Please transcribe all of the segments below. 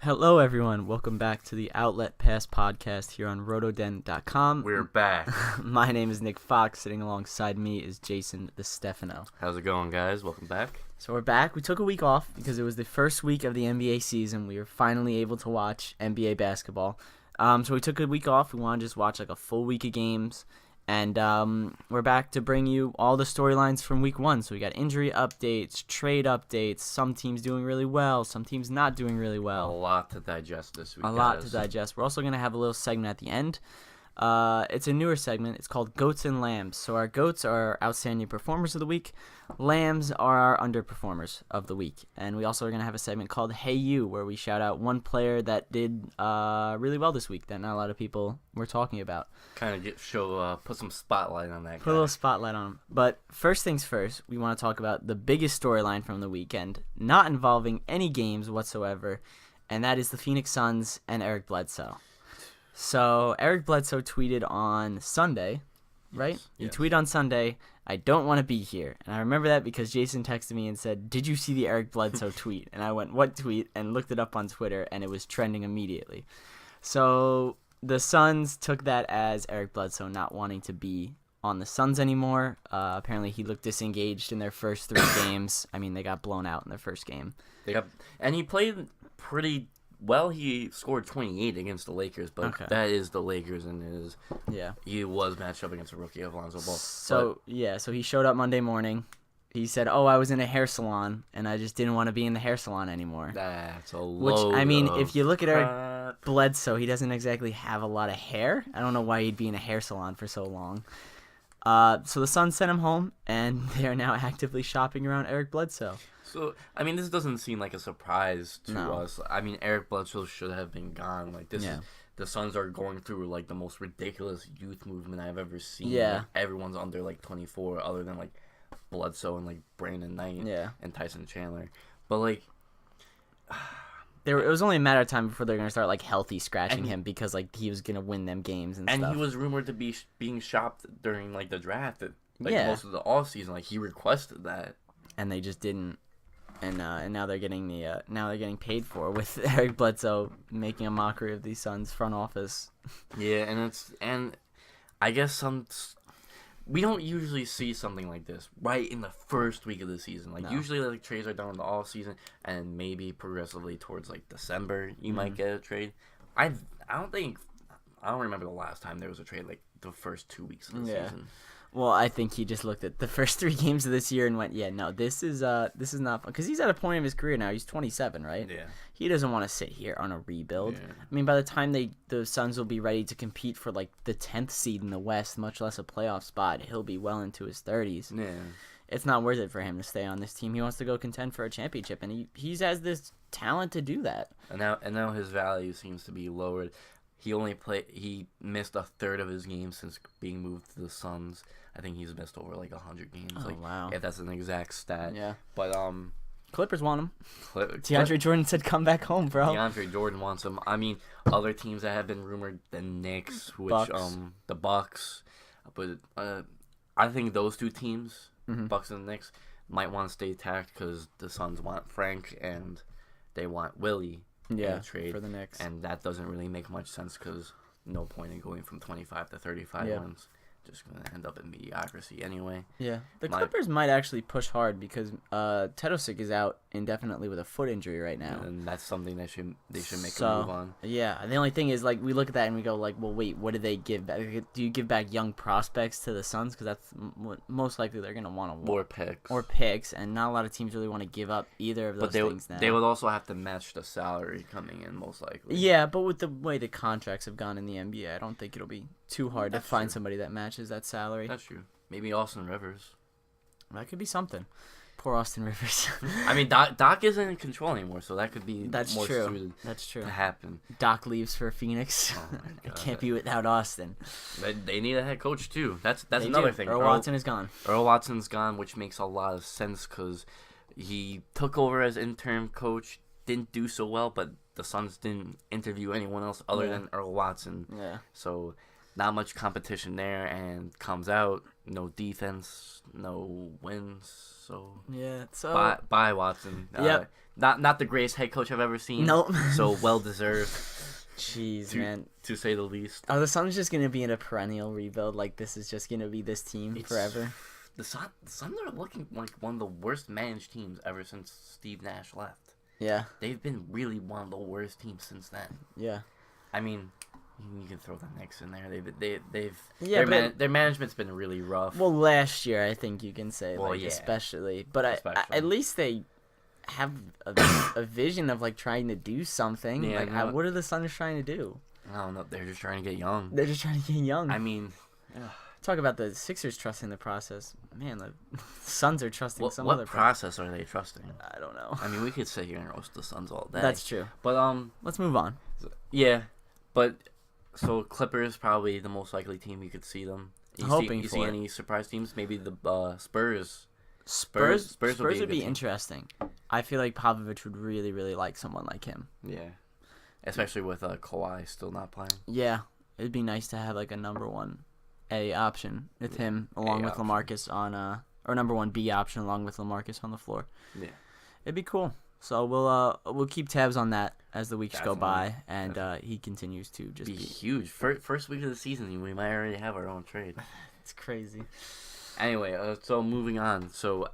Hello, everyone. Welcome back to the Outlet Pass podcast here on rotoden.com. We're back. My name is Nick Fox. Sitting alongside me is Jason the Stefano. How's it going, guys? Welcome back. So we're back. We took a week off because it was the first week of the NBA season. We were finally able to watch NBA basketball. So we took a week off. We wanted to just watch like a full week of games. And we're back to bring you all the storylines from week one. So we got injury updates, trade updates, some teams doing really well, some teams not doing really well. A lot to digest this week. A lot to digest. We're also going to have a little segment at the end. It's a newer segment. It's called Goats and Lambs. So our goats are outstanding performers of the week. Lambs are our underperformers of the week. And we also are going to have a segment called Hey You, where we shout out one player that did really well this week that not a lot of people were talking about. Kind of put some spotlight on that guy. Put a little spotlight on him. But first things first, we want to talk about the biggest storyline from the weekend, not involving any games whatsoever, and that is the Phoenix Suns and Eric Bledsoe. So Eric Bledsoe tweeted on Sunday, right? Yes. He tweeted on Sunday, "I don't want to be here." And I remember that because Jason texted me and said, "Did you see the Eric Bledsoe tweet?" And I went, "What tweet?" and looked it up on Twitter, and it was trending immediately. So the Suns took that as Eric Bledsoe not wanting to be on the Suns anymore. Apparently he looked disengaged in their first three games. I mean, they got blown out in their first game. And he played pretty well. He scored 28 against the Lakers, but that is the Lakers, and he was matched up against a rookie of Lonzo Ball. So he showed up Monday morning. He said, "Oh, I was in a hair salon, and I just didn't want to be in the hair salon anymore." That's a load. Which, I mean, if you look at crap. Eric Bledsoe, he doesn't exactly have a lot of hair. I don't know why he'd be in a hair salon for so long. So the Suns sent him home, and they are now actively shopping around Eric Bledsoe. So, I mean, this doesn't seem like a surprise to us. I mean, Eric Bledsoe should have been gone. Like, the Suns are going through, like, the most ridiculous youth movement I've ever seen. Yeah. Like, everyone's under, like, 24, other than, like, Bledsoe and, like, Brandon Knight and Tyson Chandler. But, like, it was only a matter of time before they're going to start, like, healthy scratching him because, like, he was going to win them games and stuff. And he was rumored to be being shopped during, like, the draft, most of the offseason. Like, he requested that. And they just didn't. And now they're getting paid for with Eric Bledsoe making a mockery of the Suns front office. Yeah, and I guess we don't usually see something like this right in the first week of the season. Like usually, like trades are done in the off season, and maybe progressively towards like December you might get a trade. I don't remember the last time there was a trade like the first 2 weeks of the season. Well, I think he just looked at the first three games of this year and went, "Yeah, no, this is not fun." Because he's at a point of his career now. He's 27, right? Yeah. He doesn't want to sit here on a rebuild. Yeah. I mean, by the time the Suns will be ready to compete for like the 10th seed in the West, much less a playoff spot, he'll be well into his 30s. Yeah. It's not worth it for him to stay on this team. He wants to go contend for a championship, and he has this talent to do that. And now his value seems to be lowered. He missed a third of his games since being moved to the Suns. I think he's missed over like 100 games. Oh, wow. If that's an exact stat. Yeah. But Clippers want him. DeAndre Jordan said, "Come back home, bro." DeAndre Jordan wants him. I mean, other teams that have been rumored, the Knicks, the Bucks. But I think those two teams, Bucks and the Knicks, might want to stay tacked because the Suns want Frank and they want Willie. Trade for the Knicks. And that doesn't really make much sense because no point in going from 25 to 35 wins. Just going to end up in mediocrity anyway. Yeah. The Clippers might actually push hard because Tedosic is out indefinitely with a foot injury right now. And that's something they should make a move on. Yeah. The only thing is, like, we look at that and we go, like, well, wait, what do they give back? Do you give back young prospects to the Suns? Because that's what most likely they're going to want to Or picks. And not a lot of teams really want to give up either of those things now. They would also have to match the salary coming in, most likely. Yeah, but with the way the contracts have gone in the NBA, I don't think it'll be too hard to find somebody that matches that salary. That's true. Maybe Austin Rivers. That could be something. Poor Austin Rivers. I mean, Doc isn't in control anymore, so that could be more suited to happen. Doc leaves for Phoenix. Oh my God. Can't be without Austin. They need a head coach, too. That's another thing. Earl Watson is gone. Earl Watson's gone, which makes a lot of sense because he took over as interim coach, didn't do so well, but the Suns didn't interview anyone else other than Earl Watson. Yeah. So not much competition there, and comes out, no defense, no wins. So Yeah. So bye Watson. Yep. Not the greatest head coach I've ever seen. Nope. So well deserved. Jeez, man. To say the least. Are the Suns just gonna be in a perennial rebuild? Like this is just gonna be this team forever? The Suns are looking like one of the worst managed teams ever since Steve Nash left. Yeah. They've been really one of the worst teams since then. Yeah. I mean, you can throw the Knicks in there. Their management's been really rough. Well, last year I think you can say, Well, like, yeah. especially, but Especially. at least they have a vision of like trying to do something. Yeah, like, no. what are the Suns trying to do? I don't know. They're just trying to get young. They're just trying to get young. I mean, Talk about the Sixers trusting the process. Man, the Suns are trusting some what other process are they trusting? I don't know. I mean, we could sit here and roast the Suns all day. That's true. But Let's move on. yeah. But so Clippers probably the most likely team you could see them. You see any surprise teams? Maybe the Spurs. Spurs would be a would good be team. interesting. I feel like Popovich would really, really like someone like him. Yeah. Especially with Kawhi still not playing. Yeah, it'd be nice to have like a number 1A option with him along with LaMarcus on or number 1B option along with LaMarcus on the floor. Yeah. It'd be cool. So we'll keep tabs on that as the weeks go by, and he continues to just be huge. First week of the season, we might already have our own trade. It's crazy. Anyway, so moving on. So,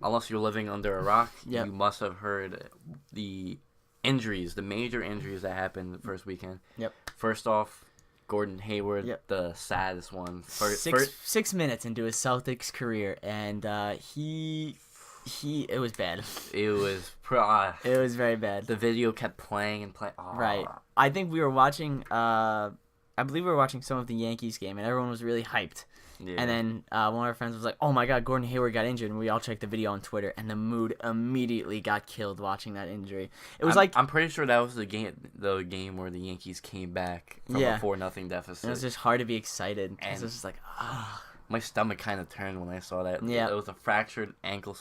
unless you're living under a rock, Yep. you must have heard the major injuries that happened the first weekend. Yep. First off, Gordon Hayward, Yep. the saddest one. Six minutes into his Celtics career, and it was bad. It was It was very bad. the video kept playing and playing. Oh. Right. I think we were watching. I believe we were watching some of the Yankees game, and everyone was really hyped. Yeah. And then one of our friends was like, "Oh my God, Gordon Hayward got injured," and we all checked the video on Twitter, and the mood immediately got killed watching that injury. It was I'm pretty sure that was the game where the Yankees came back from a 4-0 deficit. It was just hard to be excited. And It was just like, ah. my stomach kind of turned when I saw that. Yeah. It was a fractured ankle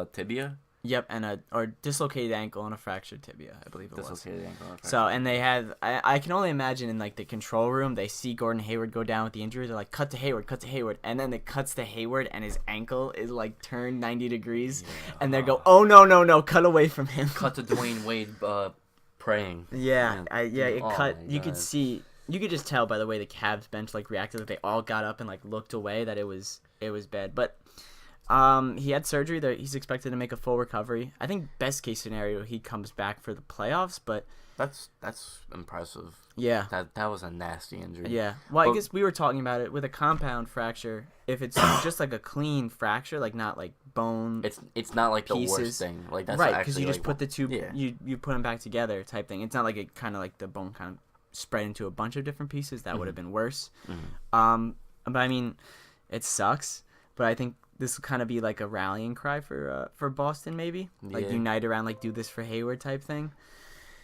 / tibia. Yep, and or dislocated ankle and a fractured tibia, I believe it was. Dislocated ankle. And So, and they had, I can only imagine in like the control room, they see Gordon Hayward go down with the injury. They're like, cut to Hayward, and then it cuts to Hayward, and his ankle is like turned 90 degrees, and they go, oh no, cut away from him. Cut to Dwayne Wade praying. Yeah, Man. it Oh cut. my You could God. see, you could just tell by the way the Cavs bench like reacted, that they all got up and like looked away, that it was bad. But he had surgery. That he's expected to make a full recovery. I think best case scenario he comes back for the playoffs. But That's impressive. yeah, That was a nasty injury. yeah. Well, But- I guess we were talking about it with a compound fracture. If it's just like a clean fracture, like not like bone. It's not like the Pieces. worst thing. Like that's Right, actually because you just like, put the two, yeah. you put them back together type thing. It's not like it kind of like the bone kind of spread into a bunch of different pieces. That would have been worse. But I mean, it sucks. But I think this will kind of be like a rallying cry for Boston, maybe like Yeah. unite around like do this for Hayward type thing.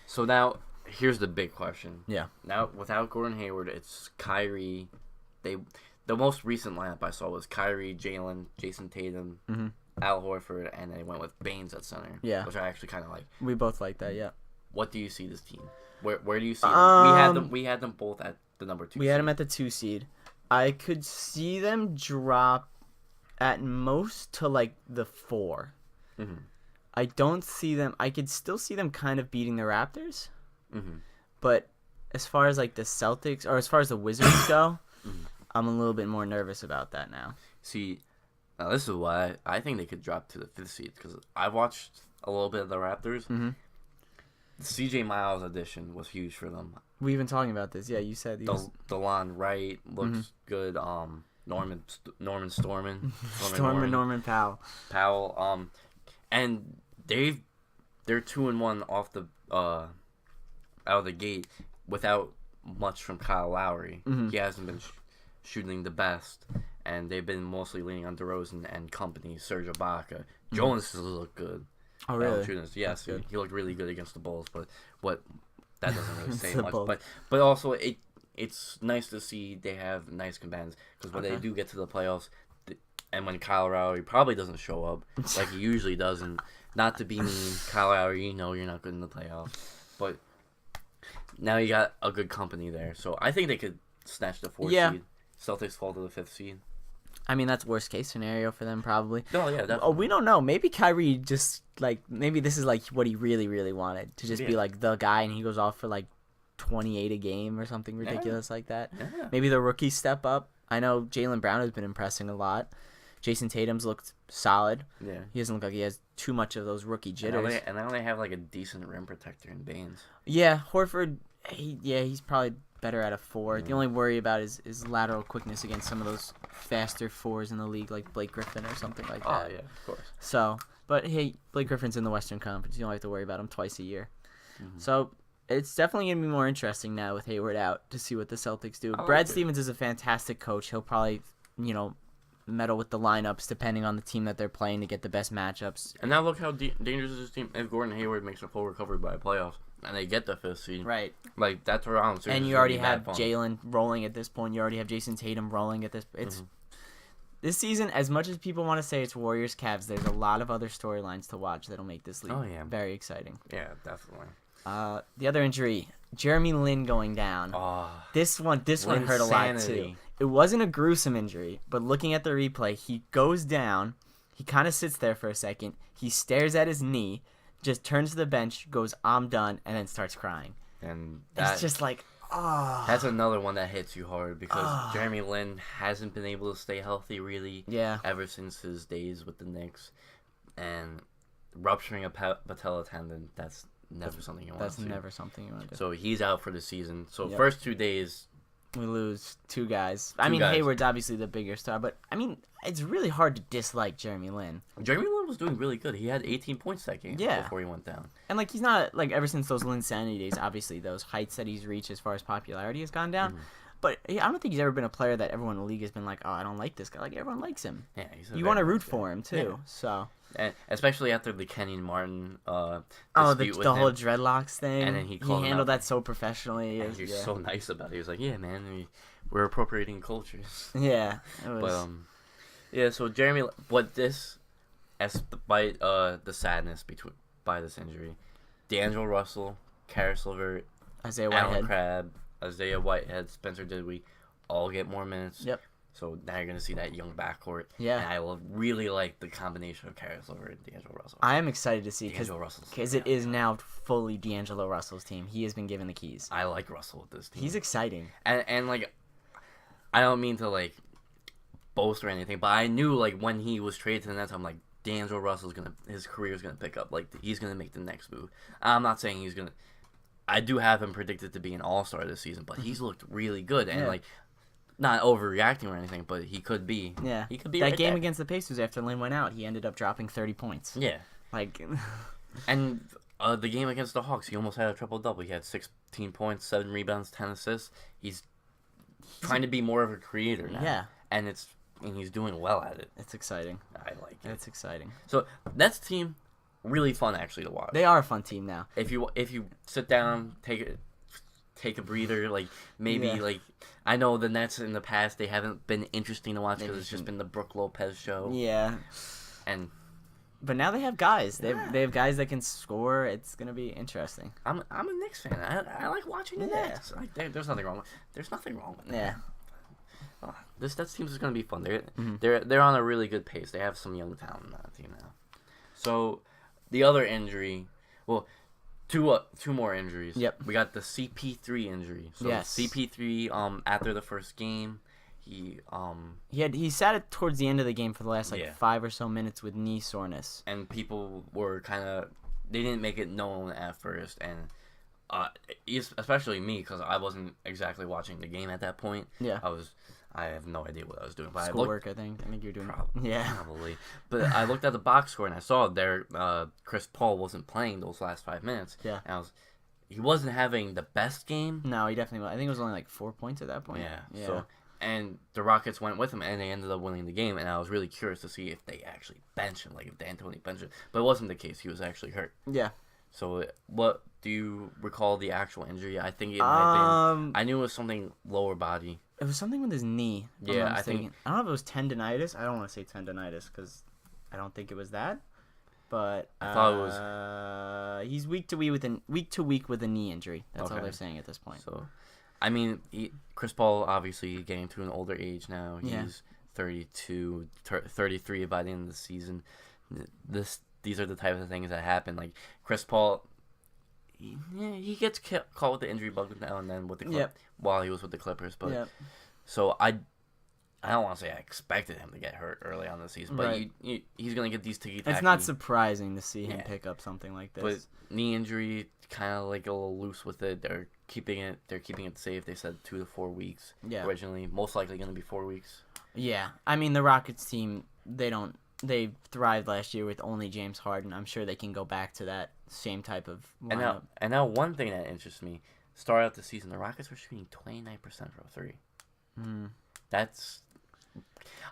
So now here's the big question. Yeah. Now without Gordon Hayward, it's Kyrie. The most recent lineup I saw was Kyrie, Jalen, Jason Tatum, Al Horford, and they went with Baines at center. Yeah. Which I actually kind of like. We both like that. Yeah. What do you see this team? Where do you see them? We had them both at the number 2. We had them at the 2 seed. I could see them drop at most to like the 4. I don't see them. I could still see them kind of beating the Raptors. But as far as like the Celtics or as far as the Wizards go, I'm a little bit more nervous about that now. See, now this is why I think they could drop to the 5th seed because I watched a little bit of the Raptors. The C.J. Miles addition was huge for them. We've been talking about this. Yeah, you said DeLon Wright looks good. Norman Storman. Norman Powell. And they're 2-1 off the out of the gate without much from Kyle Lowry. He hasn't been shooting the best, and they've been mostly leaning on DeRozan and company. Serge Ibaka, Jonas has looked good. Oh really? Yes, he looked really good against the Bulls, but that doesn't really say The much. Bulls. But also it's nice to see they have nice companions because when they do get to the playoffs, and when Kyle Lowry probably doesn't show up like he usually doesn't. Not to be mean, Kyle Lowry, you know you're not good in the playoffs, but now you got a good company there, so I think they could snatch the 4th Yeah. seed. Celtics fall to the 5th seed. I mean, that's worst case scenario for them probably. No, yeah, definitely. Oh, we don't know. Maybe Kyrie just maybe this is what he really, really wanted to just be the guy, and he goes off for 28 a game or something ridiculous like that. Yeah. Maybe the rookies step up. I know Jaylen Brown has been impressing a lot. Jason Tatum's looked solid. Yeah. He doesn't look like he has too much of those rookie jitters. And now they have a decent rim protector in Baines. Yeah, Horford. He's probably better at a 4. The only worry about is lateral quickness against some of those faster 4s in the league, like Blake Griffin or something like that. Oh yeah, of course. So, but hey, Blake Griffin's in the Western Conference. You don't have to worry about him twice a year. Mm-hmm. So it's definitely gonna be more interesting now with Hayward out to see what the Celtics do. I like Brad it. Stevens is a fantastic coach. He'll probably, meddle with the lineups depending on the team that they're playing to get the best matchups. And now look how dangerous this team. If Gordon Hayward makes a full recovery by the playoffs, and they get the 5th seed, Right. That's around. And you already have Jalen rolling at this point. You already have Jason Tatum rolling at this. This season, as much as people want to say it's Warriors Cavs, there's a lot of other storylines to watch that'll make this league very exciting. Yeah, definitely. The other injury, Jeremy Lin going down. Oh, This one hurt a lot too. It wasn't a gruesome injury, but looking at the replay, he goes down. He kind of sits there for a second. He stares at his knee, just turns to the bench, goes, "I'm done," and then starts crying. And It's just that's another one that hits you hard because Jeremy Lin hasn't been able to stay healthy really ever since his days with the Knicks. And rupturing a patella tendon, that's never something you want to see. That's never something you want to do. So he's out for the season. So first 2 days, we lose 2 guys. Hayward's obviously the bigger star, but it's really hard to dislike Jeremy Lin. Jeremy Lin was doing really good. He had 18 points that game before he went down. And he's not ever since those Linsanity days, obviously those heights that he's reached as far as popularity has gone down. But I don't think he's ever been a player that everyone in the league has been like, "Oh, I don't like this guy." Everyone likes him. Yeah, you want to root for him too. Yeah. So, and especially after the Kenyon Martin the whole dreadlocks thing, and then he handled that so professionally. And he was so nice about it. He was like, "Yeah, man, we're appropriating cultures." Yeah, it was. But so Jeremy, by the sadness by this injury, D'Angelo Russell, Karis LeVert, Isaiah Whitehead, Alan Crabb, Isaiah Whitehead, Spencer Dinwiddie, all get more minutes. Yep. So now you're gonna see that young backcourt. Yeah. And I will really like the combination of Karis LeVert and D'Angelo Russell. I am excited to see because it is now fully D'Angelo Russell's team. He has been given the keys. I like Russell with this team. He's exciting. And I don't mean to boast or anything, but I knew when he was traded to the Nets, I'm like, D'Angelo Russell's his career's gonna pick up. He's gonna make the next move. I'm not saying he's gonna. I do have him predicted to be an all-star this season, but he's looked really good and not overreacting or anything, but he could be. Yeah, he could be. That game against the Pacers after Lin went out, he ended up dropping 30 points. Yeah, and the game against the Hawks, he almost had a triple-double. He had 16 points, 7 rebounds, 10 assists. He's trying to be more of a creator now. Yeah, and he's doing well at it. It's exciting. I like it. It's exciting. So Nets team. Really fun actually to watch. They are a fun team now. If you sit down, take a breather, I know the Nets in the past they haven't been interesting to watch because it's just been the Brook Lopez show. Yeah. But now they have guys. They have guys that can score. It's gonna be interesting. I'm a Knicks fan. I like watching the Nets. There's nothing wrong. There's nothing wrong with that. Yeah. This Nets team is gonna be fun. They're on a really good pace. They have some young talent on that team now. So. The other injury, two more injuries. Yep. We got the CP3 injury. So yes. CP3, after the first game, he sat it towards the end of the game for the last 5 or so minutes with knee soreness. And people were they didn't make it known at first, and especially me because I wasn't exactly watching the game at that point. Yeah. I have no idea what I was doing. But Schoolwork, I think you're doing. Probably. But I looked at the box score and I saw there Chris Paul wasn't playing those last 5 minutes. Yeah. And he wasn't having the best game. No, he definitely was. I think it was only 4 points at that point. Yeah. So and the Rockets went with him and they ended up winning the game. And I was really curious to see if they actually benched him, if D'Antoni benched him. But it wasn't the case. He was actually hurt. Yeah. So what do you recall the actual injury? I think it might have been. I knew it was something lower body. It was something with his knee. Yeah, I think. I don't know if it was tendonitis. I don't want to say tendonitis because I don't think it was that. But I thought it was. He's week to week with a knee injury. That's all they're saying at this point. So, I mean, Chris Paul obviously getting to an older age now. Yeah. He's 32, 33 by the end of the season. These are the type of things that happen. Like Chris Paul, he gets caught with the injury bug now and then with the while he was with the Clippers. But so I don't want to say I expected him to get hurt early on the season, but he's gonna get these ticky-tacky. It's not surprising to see him pick up something like this. But knee injury, kind of like a little loose with it. They're keeping it safe. They said 2 to 4 weeks. Yeah. Originally, most likely gonna be 4 weeks. Yeah, I mean the Rockets team, they thrived last year with only James Harden. I'm sure they can go back to that same type of lineup. And now one thing that interests me, start out the season, the Rockets were shooting 29% from 3. That's,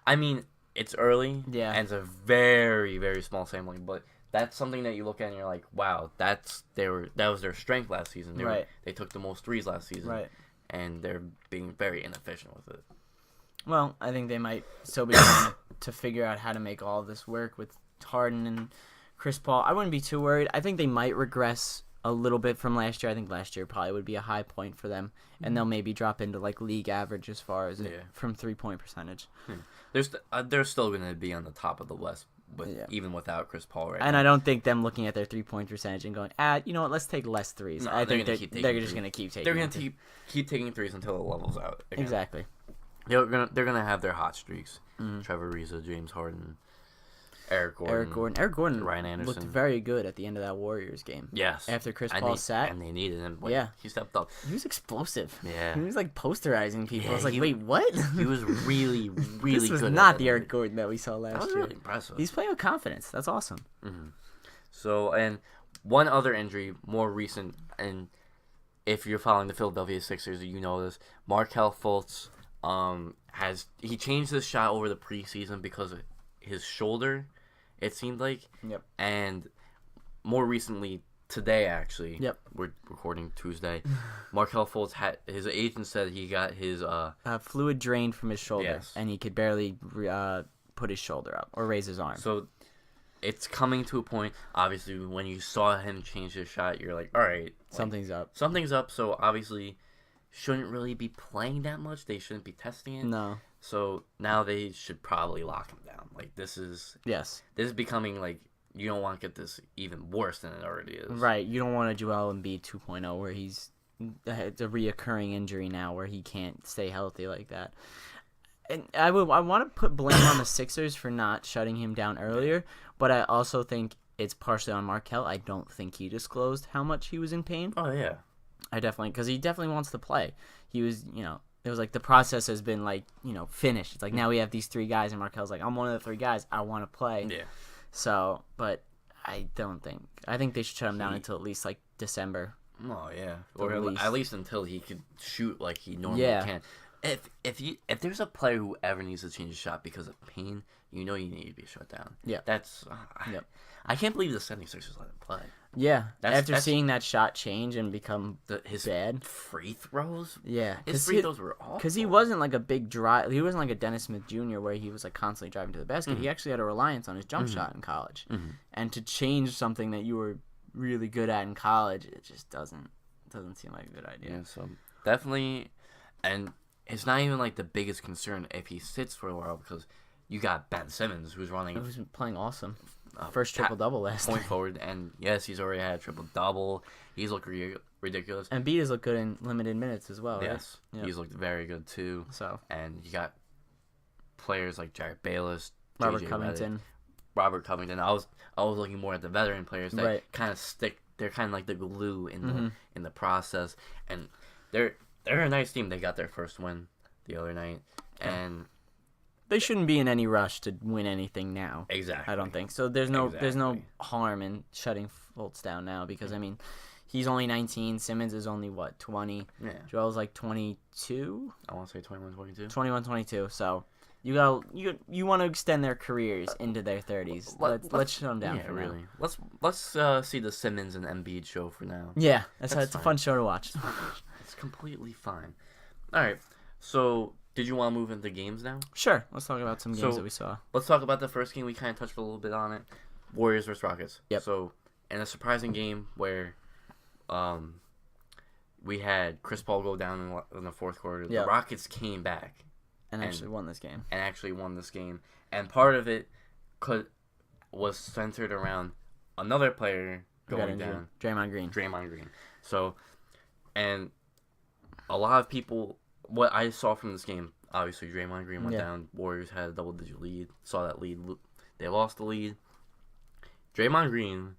I mean, it's early, and it's a very, very small sampling, but that's something that you look at and you're like, wow, that was their strength last season. They took the most threes last season, and they're being very inefficient with it. Well, I think they might still be trying to figure out how to make all of this work with Harden and Chris Paul. I wouldn't be too worried. I think they might regress a little bit from last year. I think last year probably would be a high point for them, and they'll maybe drop into like league average as far as from 3-point percentage. They're still going to be on the top of the West, even without Chris Paul right and now. I don't think them looking at their 3-point percentage and going, you know what, let's take less threes. No, I think they're just going to keep taking. They're going to keep taking threes until it levels out. Again. Exactly. They're gonna have their hot streaks. Trevor Ariza, James Harden, Eric Gordon, Ryan Anderson looked very good at the end of that Warriors game. Yes. After Chris Paul sat, and they needed him. He stepped up. He was explosive. Yeah. He was like posterizing people. I was like, wait, what? He was really, really this was good. Not the Eric Gordon that we saw last year. That was really impressive. He's playing with confidence. That's awesome. So, and one other injury, more recent, and if you're following the Philadelphia Sixers, you know this. Markelle Fultz. He changed his shot over the preseason because of his shoulder, it seemed like. And more recently, today actually, we're recording Tuesday, Markelle Fultz his agent said he got his fluid drained from his shoulder, and he could barely put his shoulder up or raise his arm. So it's coming to a point, obviously, when you saw him change his shot, you're like, all right. Something's up. Something's up, so obviously shouldn't really be playing that much. They shouldn't be testing it. No. So now they should probably lock him down. Like this is becoming like you don't want to get this even worse than it already is. Right. You don't want a Joel Embiid 2.0 where it's a reoccurring injury now where he can't stay healthy like that. And I want to put blame on the Sixers for not shutting him down earlier, but I also think it's partially on Markelle. I don't think he disclosed how much he was in pain. Oh yeah. Because he definitely wants to play. He was, it was like the process has been like, finished. It's like now we have these 3 guys, and Markel's like, I'm one of the 3 guys. I want to play. Yeah. So, but I think they should shut him down until at least like December. Oh yeah, or at least until he could shoot like he normally can. If there's a player who ever needs to change his shot because of pain, you need to be shut down. Yeah. That's. I can't believe the 76ers let him play. Yeah, after seeing that shot change and become his bad free throws. Yeah, his free throws were awful. Because he wasn't like a big drive. He wasn't like a Dennis Smith Jr. where he was like constantly driving to the basket. He actually had a reliance on his jump shot in college, and to change something that you were really good at in college, it just doesn't seem like a good idea. Yeah, so definitely, and it's not even like the biggest concern if he sits for a while because you got Ben Simmons who's playing awesome. First triple-double last point night. Forward, and yes, he's already had a triple-double. He's looked ridiculous. And Embiid has looked good in limited minutes as well, yes, right? He's looked very good too. So, and you got players like Jared Bayless, Robert Covington. I was looking more at the veteran players that kind of stick. They're kind of like the glue in the process, and they're a nice team. They got their first win the other night, and they shouldn't be in any rush to win anything now. Exactly. I don't think so. There's no harm in shutting Fultz down now because I mean, he's only 19. Simmons is only 20. Yeah. Joel's like 22. I want to say 21, 22. 21, 22. So you want to extend their careers into their 30s. Let's shut them down. Yeah, for really. Now. Let's see the Simmons and Embiid show for now. Yeah, it's a fun show to watch. It's completely fine. All right, so. Did you want to move into games now? Sure. Let's talk about some games that we saw. Let's talk about the first game. We kind of touched a little bit on it. Warriors versus Rockets. Yep. So, in a surprising game where we had Chris Paul go down in the fourth quarter. Yep. The Rockets came back and actually won this game. And part of it was centered around another player going down. Draymond Green. So, and a lot of people, what I saw from this game, obviously Draymond Green went down. Warriors had a double-digit lead. Saw that lead. They lost the lead. Draymond Green,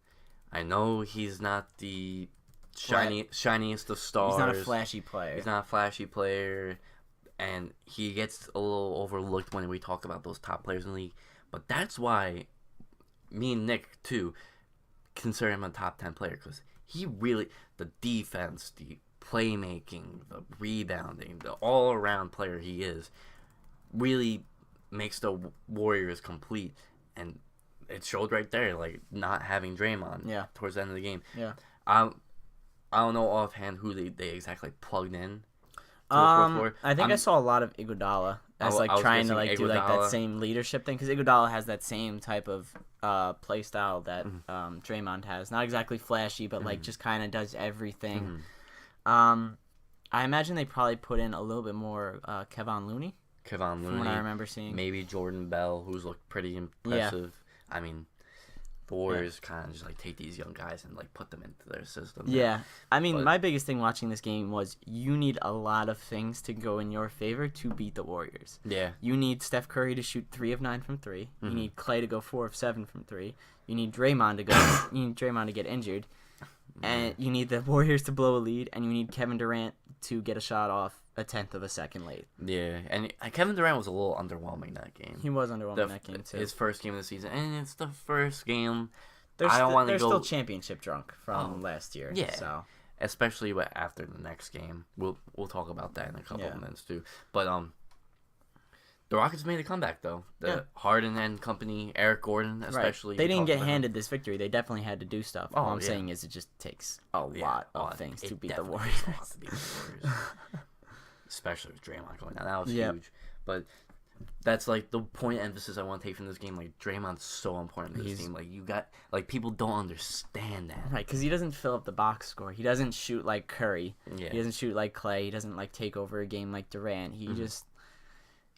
I know he's not the shiniest of stars. He's not a flashy player. And he gets a little overlooked when we talk about those top players in the league. But that's why me and Nick, too, consider him a top 10 player. Because he really, the defense, the playmaking, the rebounding, the all-around player he is, really makes the Warriors complete. And it showed right there, like, not having Draymond towards the end of the game. Yeah. I don't know offhand who they exactly plugged in. I think I saw a lot of Iguodala as trying to do like that same leadership thing, because Iguodala has that same type of play style that Draymond has. Not exactly flashy, but like just kind of does everything. I imagine they probably put in a little bit more Kevon Looney. From what I remember seeing. Maybe Jordan Bell, who's looked pretty impressive. Yeah. I mean, the Warriors kind of just like take these young guys and like put them into their system. Yeah, I mean, my biggest thing watching this game was you need a lot of things to go in your favor to beat the Warriors. Yeah, you need Steph Curry to shoot 3 of 9 from 3. You need Klay to go 4 of 7 from 3. You need Draymond to go. You need Draymond to get injured, and you need the Warriors to blow a lead, and you need Kevin Durant to get a shot off a tenth of a second late. Yeah, and Kevin Durant was a little underwhelming that game. He was underwhelming that game too. His first game of the season, and it's the first game. They're still championship drunk from last year. Yeah, so especially after the next game. We'll talk about that in a couple of minutes too. But the Rockets made a comeback though. Harden and company, Eric Gordon especially. They didn't get handed this victory. They definitely had to do stuff. All I'm saying is it just takes a lot of things to beat the Warriors. Especially with Draymond going down. That was huge. But that's like the point of emphasis I want to take from this game. Like, Draymond's so important to this team. Like, you got, like, people don't understand that. Right, because he doesn't fill up the box score. He doesn't shoot like Curry. Yeah. He doesn't shoot like Klay. He doesn't, like, take over a game like Durant. He just,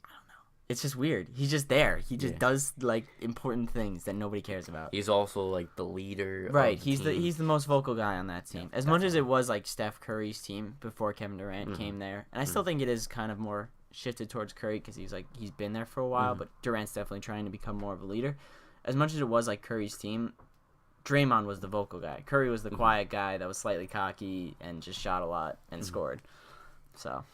I don't know. It's just weird. He's just there. He just does, like, important things that nobody cares about. He's also, like, the leader Right, of the team. He's the most vocal guy on that team. As much as it was, like, Steph Curry's team before Kevin Durant came there. And I still think it is kind of more shifted towards Curry because he's been there for a while, but Durant's definitely trying to become more of a leader. As much as it was like Curry's team, Draymond was the vocal guy. Curry was the quiet guy that was slightly cocky and just shot a lot and scored. So,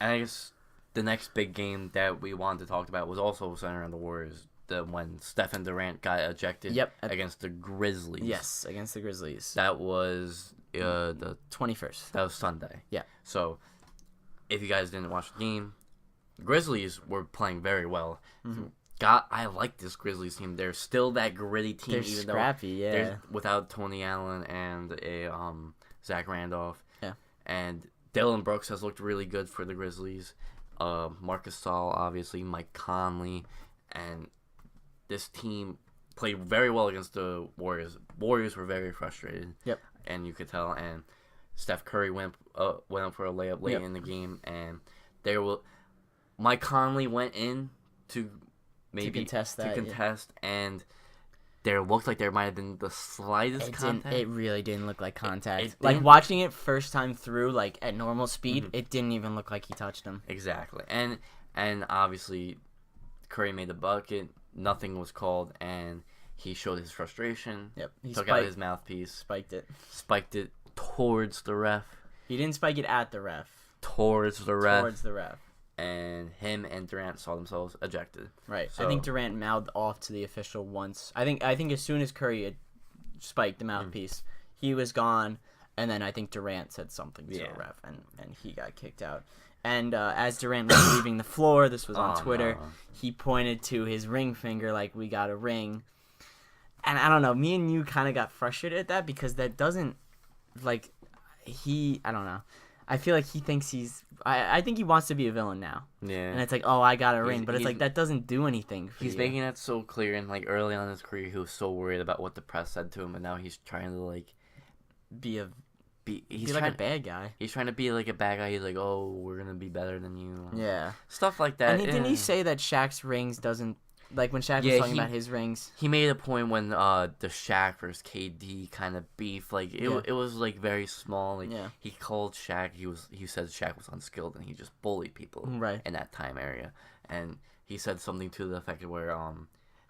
and I guess the next big game that we wanted to talk about was also centered around the Warriors. When Steph and Durant got ejected against the Grizzlies. Yes, against the Grizzlies. That was the 21st. That was Sunday. Yeah. So, if you guys didn't watch the game, Grizzlies were playing very well. I like this Grizzlies team. They're still that gritty team. They're even scrappy, though without Tony Allen and Zach Randolph. Yeah. And Dillon Brooks has looked really good for the Grizzlies. Marcus Gasol, obviously, Mike Conley, and this team played very well against the Warriors. Warriors were very frustrated. Yep. And you could tell. And Steph Curry went up for a layup late in the game, and Mike Conley went in to contest, and there looked like there might have been the slightest contact. It really didn't look like contact. Watching it first time through, like at normal speed, it didn't even look like he touched him. Exactly, and obviously Curry made the bucket. Nothing was called, and he showed his frustration. Yep, he took out his mouthpiece, spiked it towards the ref. He didn't spike it at the ref. Towards the ref. And him and Durant saw themselves ejected. Right. So, I think Durant mouthed off to the official once. I think as soon as Curry had spiked the mouthpiece, he was gone, and then I think Durant said something to the ref, and he got kicked out. And as Durant was leaving the floor, this was on Twitter, he pointed to his ring finger like, we got a ring. And I don't know, me and you kind of got frustrated at that because that doesn't, like, I don't know. I feel like he thinks I think he wants to be a villain now. Yeah. And it's like, oh, I got a ring. But it's like, that doesn't do anything for He's making that so clear. And, like, early on in his career, he was so worried about what the press said to him. And now he's trying to, like, be a He's like a bad guy. He's trying to be like a bad guy. He's like, oh, we're gonna be better than you. Yeah. Stuff like that. And didn't he say that Shaq's rings doesn't like when Shaq was talking about his rings? He made a point when the Shaq versus KD kind of beef, like it was like very small. Like he called Shaq. He said Shaq was unskilled and he just bullied people in that time area. And he said something to the effect of where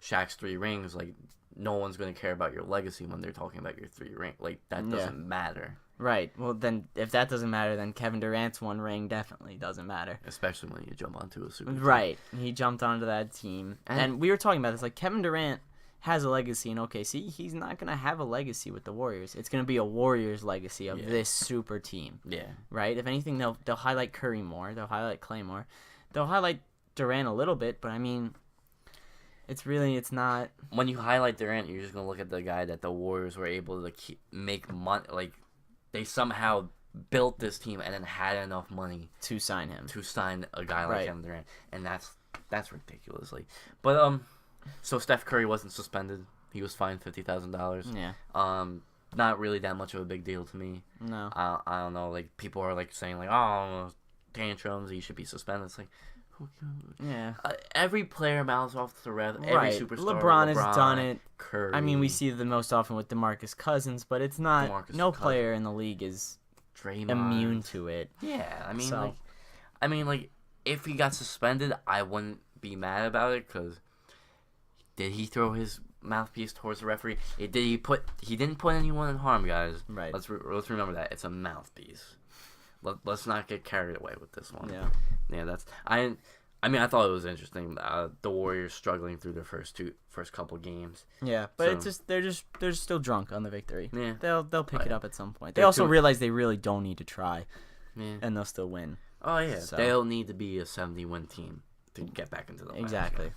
Shaq's 3 rings, like no one's gonna care about your legacy when they're talking about your 3 rings. Like that doesn't matter. Right. Well, then if that doesn't matter, then Kevin Durant's 1 ring definitely doesn't matter. Especially when you jump onto a super team. Right. He jumped onto that team. And we were talking about this. Like, Kevin Durant has a legacy in OKC. He's not going to have a legacy with the Warriors. It's going to be a Warriors legacy of this super team. Yeah. Right? If anything, they'll highlight Curry more. They'll highlight Clay more. They'll highlight Durant a little bit, but I mean... It's not... When you highlight Durant, you're just going to look at the guy that the Warriors were able to make money... Like, they somehow built this team and then had enough money to sign him. To sign a guy like Kevin Durant. And that's ridiculous. Like, but, so Steph Curry wasn't suspended. He was fined $50,000. Yeah. Not really that much of a big deal to me. No. I don't know. Like, people are, like, saying, like, oh, tantrums, he should be suspended. It's like... Yeah. Every player mouths off the ref. Every superstar. LeBron has done it. Curry. I mean, we see it the most often with DeMarcus Cousins, but it's not. No player in the league is immune to it. Yeah, I mean, like, if he got suspended, I wouldn't be mad about it because did he throw his mouthpiece towards the referee? He didn't put anyone in harm, guys. Right. Let's remember that it's a mouthpiece. Let's not get carried away with this one. Yeah. That's I mean, I thought it was interesting. The Warriors struggling through their first couple games. Yeah, but they're just still drunk on the victory. Yeah, they'll pick it up at some point. They also realize they really don't need to try. Yeah, and they'll still win. Oh yeah, so. They'll need to be a 70-win team to get back into the exactly.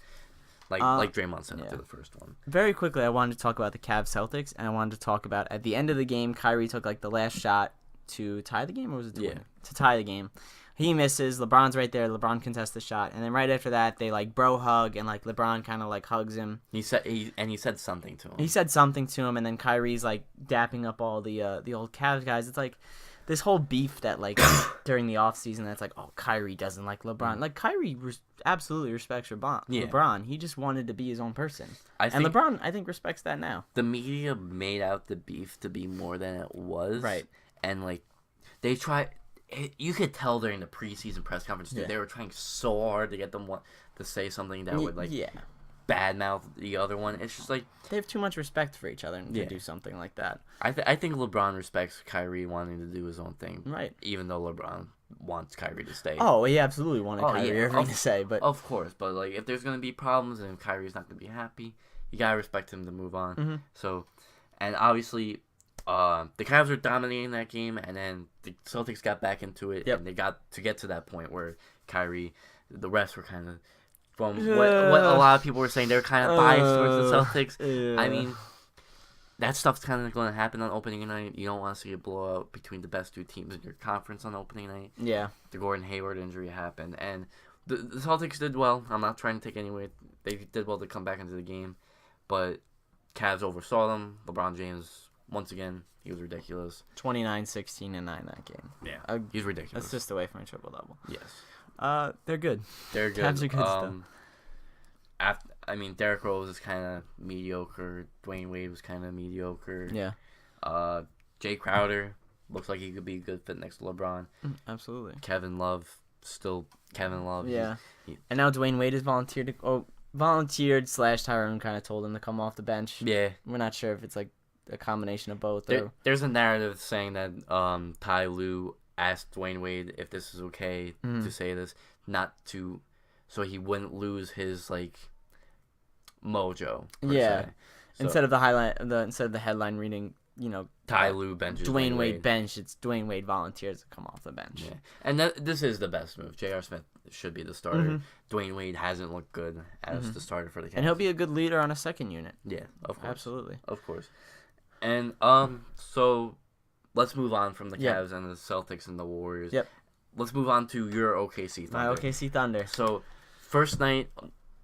Like Draymond said after the first one. Very quickly, I wanted to talk about the Cavs Celtics, and I wanted to talk about at the end of the game, Kyrie took like the last shot to tie the game, or was it to win? To tie the game. He misses. LeBron's right there. LeBron contests the shot, and then right after that, they like bro hug, and like LeBron kind of like hugs him. He said something to him. He said something to him, and then Kyrie's like dapping up all the old Cavs guys. It's like this whole beef that like during the offseason that's like, oh, Kyrie doesn't like LeBron. Like Kyrie absolutely respects LeBron. Yeah. LeBron. He just wanted to be his own person. And LeBron, I think, respects that now. The media made out the beef to be more than it was. Right. And like they try. You could tell during the preseason press conference, dude, they were trying so hard to get them to say something that would like badmouth the other one. It's just like they have too much respect for each other to do something like that. I think LeBron respects Kyrie wanting to do his own thing, right? Even though LeBron wants Kyrie to stay. Oh, he absolutely wanted Kyrie everything to say, but of course, but like if there's gonna be problems and Kyrie's not gonna be happy, you gotta respect him to move on. Mm-hmm. So, and obviously. The Cavs were dominating that game, and then the Celtics got back into it, and they got to get to that point where Kyrie, the refs were kind of, from what a lot of people were saying, they were kind of biased towards the Celtics. I mean, that stuff's kind of going to happen on opening night. You don't want to see a blowout between the best 2 teams in your conference on opening night. Yeah. The Gordon Hayward injury happened, and the Celtics did well. I'm not trying to take any away. They did well to come back into the game, but Cavs oversaw them. LeBron James... Once again, he was ridiculous. 29, 16, and 9 that game. Yeah, he's ridiculous. Assist away from a triple-double. Yes. They're good. They're good. Cavs are good stuff. I mean, Derrick Rose is kind of mediocre. Dwayne Wade was kind of mediocre. Yeah. Jay Crowder looks like he could be a good fit next to LeBron. Absolutely. Kevin Love. Yeah. And now Dwayne Wade is volunteered. Tyrone kind of told him to come off the bench. Yeah. We're not sure if it's like a combination of both. There's a narrative saying that Ty Lue asked Dwayne Wade if this is okay to say this, so he wouldn't lose his like mojo. Yeah, so, instead of the headline reading, Ty Lue benches Dwayne Wade bench. It's Dwayne Wade volunteers to come off the bench. Yeah, and this is the best move. J.R. Smith should be the starter. Mm-hmm. Dwayne Wade hasn't looked good as the starter for the Cavs. And he'll be a good leader on a second unit. Yeah, of course, absolutely, of course. And so let's move on from the Cavs and the Celtics and the Warriors. Yep. Let's move on to your OKC Thunder. My OKC Thunder. So first night,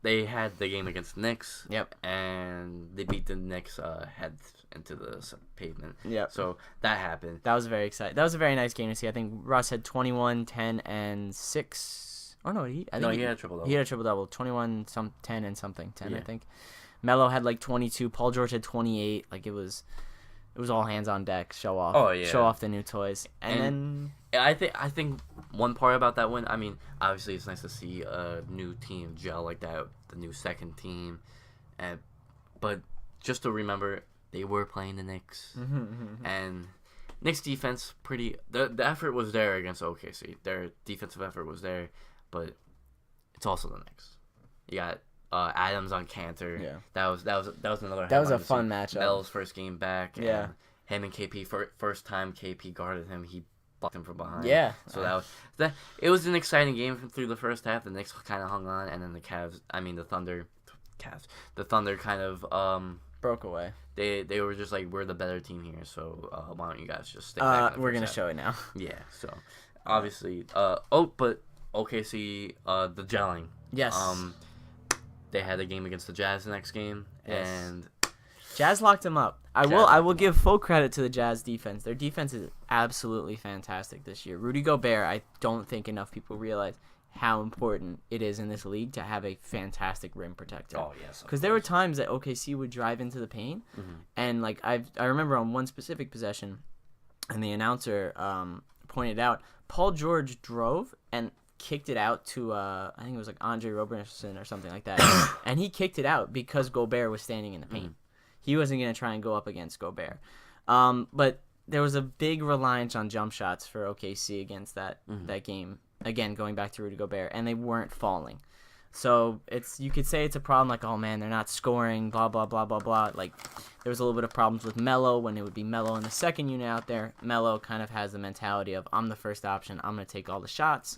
they had the game against the Knicks. Yep. And they beat the Knicks head into the pavement. Yep. So that happened. That was very exciting. That was a very nice game to see. I think Russ had 21, 10, and 6. Oh, no, he had a triple-double. He had a triple-double. 21, 10, and something. 10, I think. Melo had like 22. Paul George had 28. Like, it was all hands on deck. Show off. Oh, yeah. Show off the new toys. And then... I think one part about that win, I mean, obviously it's nice to see a new team gel like that, the new second team. But just to remember, they were playing the Knicks. And Knicks defense, the effort was there against OKC. Their defensive effort was there, but it's also the Knicks. You got Adams on Cantor. Yeah. That was another. That was a fun matchup. Melo's first game back. Yeah. And him and KP first time KP guarded him, he blocked him from behind. Yeah. So it was an exciting game through the first half. The Knicks kind of hung on, and then the Thunder kind of broke away. They were just like, we're the better team here, so why don't you guys just stay back? We're gonna show it now. Yeah. So obviously, but OKC, the gelling. Yes. They had a game against the Jazz the next game, yes. And Jazz locked him up. I will give full credit to the Jazz defense. Their defense is absolutely fantastic this year. Rudy Gobert, I don't think enough people realize how important it is in this league to have a fantastic rim protector. Oh, yes. Because there were times that OKC would drive into the paint, and like I remember on one specific possession, and the announcer pointed out Paul George drove and kicked it out to I think it was like Andre Roberson or something like that, and he kicked it out because Gobert was standing in the paint. He wasn't going to try and go up against Gobert. But there was a big reliance on jump shots for OKC against that game. Again, going back to Rudy Gobert, and they weren't falling. So you could say it's a problem, like, oh man, they're not scoring, blah, blah, blah, blah, blah. Like, there was a little bit of problems with Melo when it would be Melo in the second unit out there. Melo kind of has the mentality of, I'm the first option, I'm going to take all the shots.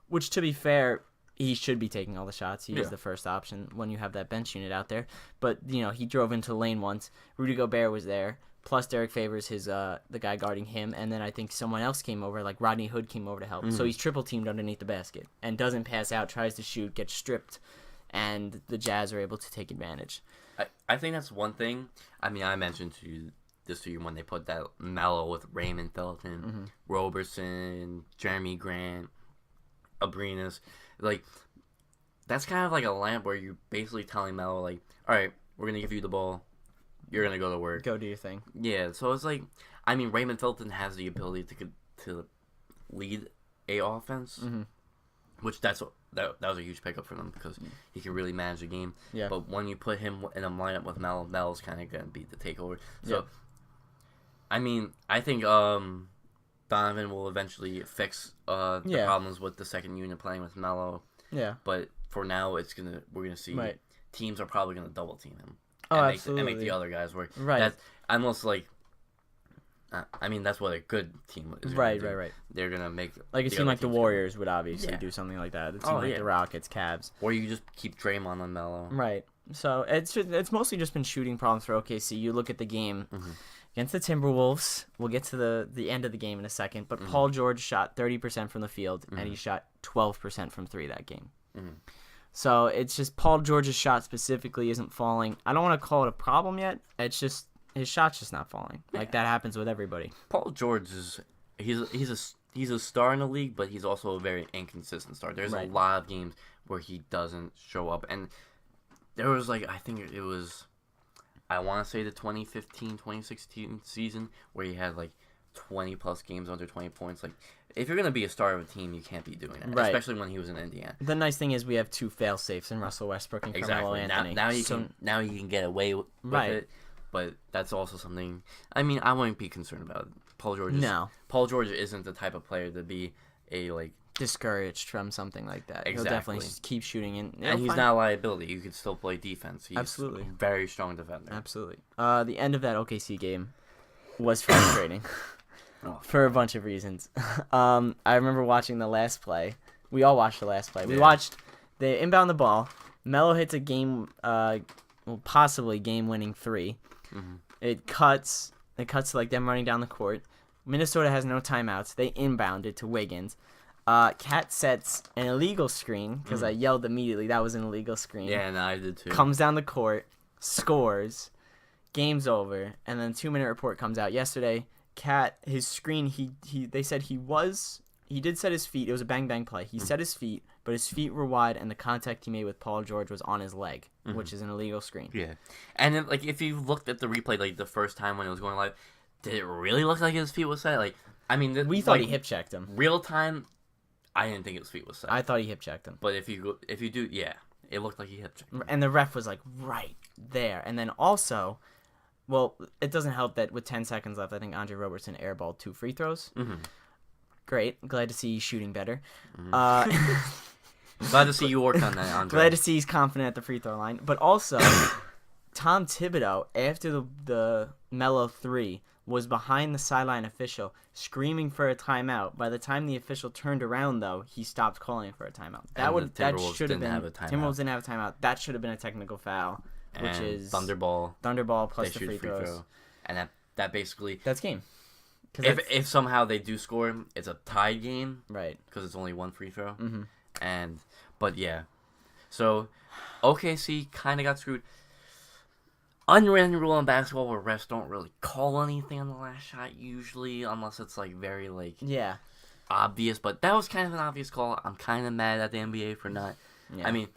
Which, to be fair, he should be taking all the shots. He is the first option when you have that bench unit out there. But, he drove into the lane once. Rudy Gobert was there. Plus, Derek Favors, the guy guarding him. And then I think someone else came over, like Rodney Hood came over to help. So he's triple-teamed underneath the basket and doesn't pass out, tries to shoot, gets stripped. And the Jazz are able to take advantage. I think that's one thing. I mean, I mentioned to you when they put that Melo with Raymond Felton, Roberson, Jeremy Grant, Abrinas, like, that's kind of like a lamp where you're basically telling Melo, like, all right, we're going to give you the ball. You're going to go to work. Go do your thing. Yeah, so it's like, I mean, Raymond Felton has the ability to lead a offense, which that was a huge pickup for them because he can really manage the game. Yeah. But when you put him in a lineup with Melo, Melo's kind of going to be the takeover. So, I mean, I think Donovan will eventually fix the problems with the second unit playing with Melo. Yeah. But for now, we're gonna see teams are probably gonna double team him. Absolutely. And make the other guys work. Right. That's almost like. I mean, that's what a good team is. Right. They're gonna make like a team like the Warriors would obviously do something like that. A team like the Rockets, Cavs, or you just keep Draymond on Melo. Right. So it's mostly just been shooting problems for OKC. You look at the game. Against the Timberwolves, we'll get to the end of the game in a second, but Paul George shot 30% from the field, and he shot 12% from three that game. So it's just Paul George's shot specifically isn't falling. I don't want to call it a problem yet. It's just his shot's just not falling. Like, that happens with everybody. Paul George he's a star in the league, but he's also a very inconsistent star. There's a lot of games where he doesn't show up, and there was I think it was. I want to say the 2015-2016 season where he had 20-plus games under 20 points. Like, if you're going to be a star of a team, you can't be doing that, especially when he was in Indiana. The nice thing is we have two fail-safes in Russell Westbrook and Carmelo Anthony. Now you can get away with it, but that's also something. I mean, I wouldn't be concerned about it. Paul George isn't the type of player to be a discouraged from something like that. Exactly. He'll definitely just keep shooting in. And he's not a liability. You could still play defense. He's Absolutely. a very strong defender. Absolutely. The end of that OKC game was frustrating for a bunch of reasons. I remember watching the last play. We all watched the last play. We watched they inbound the ball. Melo hits a possibly game-winning three. It cuts to them running down the court. Minnesota has no timeouts. They inbound it to Wiggins. Cat sets an illegal screen because I yelled immediately that was an illegal screen. Yeah, no, I did too. Comes down the court, scores, game's over, and then 2-minute report comes out yesterday. Cat, his screen, they said he did set his feet. It was a bang play. He set his feet, but his feet were wide, and the contact he made with Paul George was on his leg, which is an illegal screen. Yeah, and then, like, if you looked at the replay, like the first time when it was going live, did it really look like his feet was set? Like, I mean, We thought he hip checked him. Real time, I didn't think his feet was set. I thought he hip checked him. But if you do, yeah, it looked like he hip checked him. And the ref was like right there. And then also, well, it doesn't help that with 10 seconds left, I think Andre Robertson airballed 2 free throws. Great. Glad to see he's shooting better. Glad to see you worked on that, Andre. Glad to see he's confident at the free throw line. But also, Tom Thibodeau, after the Melo 3, was behind the sideline official screaming for a timeout. By the time the official turned around, though, he stopped calling for a timeout. That should have been Timberwolves didn't have a timeout. That should have been a technical foul, which is Thunderball plus the free throws. And that basically that's game. If somehow they do score, it's a tied game, right? Because it's only 1 free throw. But yeah, so OKC kind of got screwed. Unwritten rule in basketball where refs don't really call anything on the last shot usually, unless it's like very obvious. But that was kind of an obvious call. I'm kind of mad at the NBA for not. Yeah. I mean,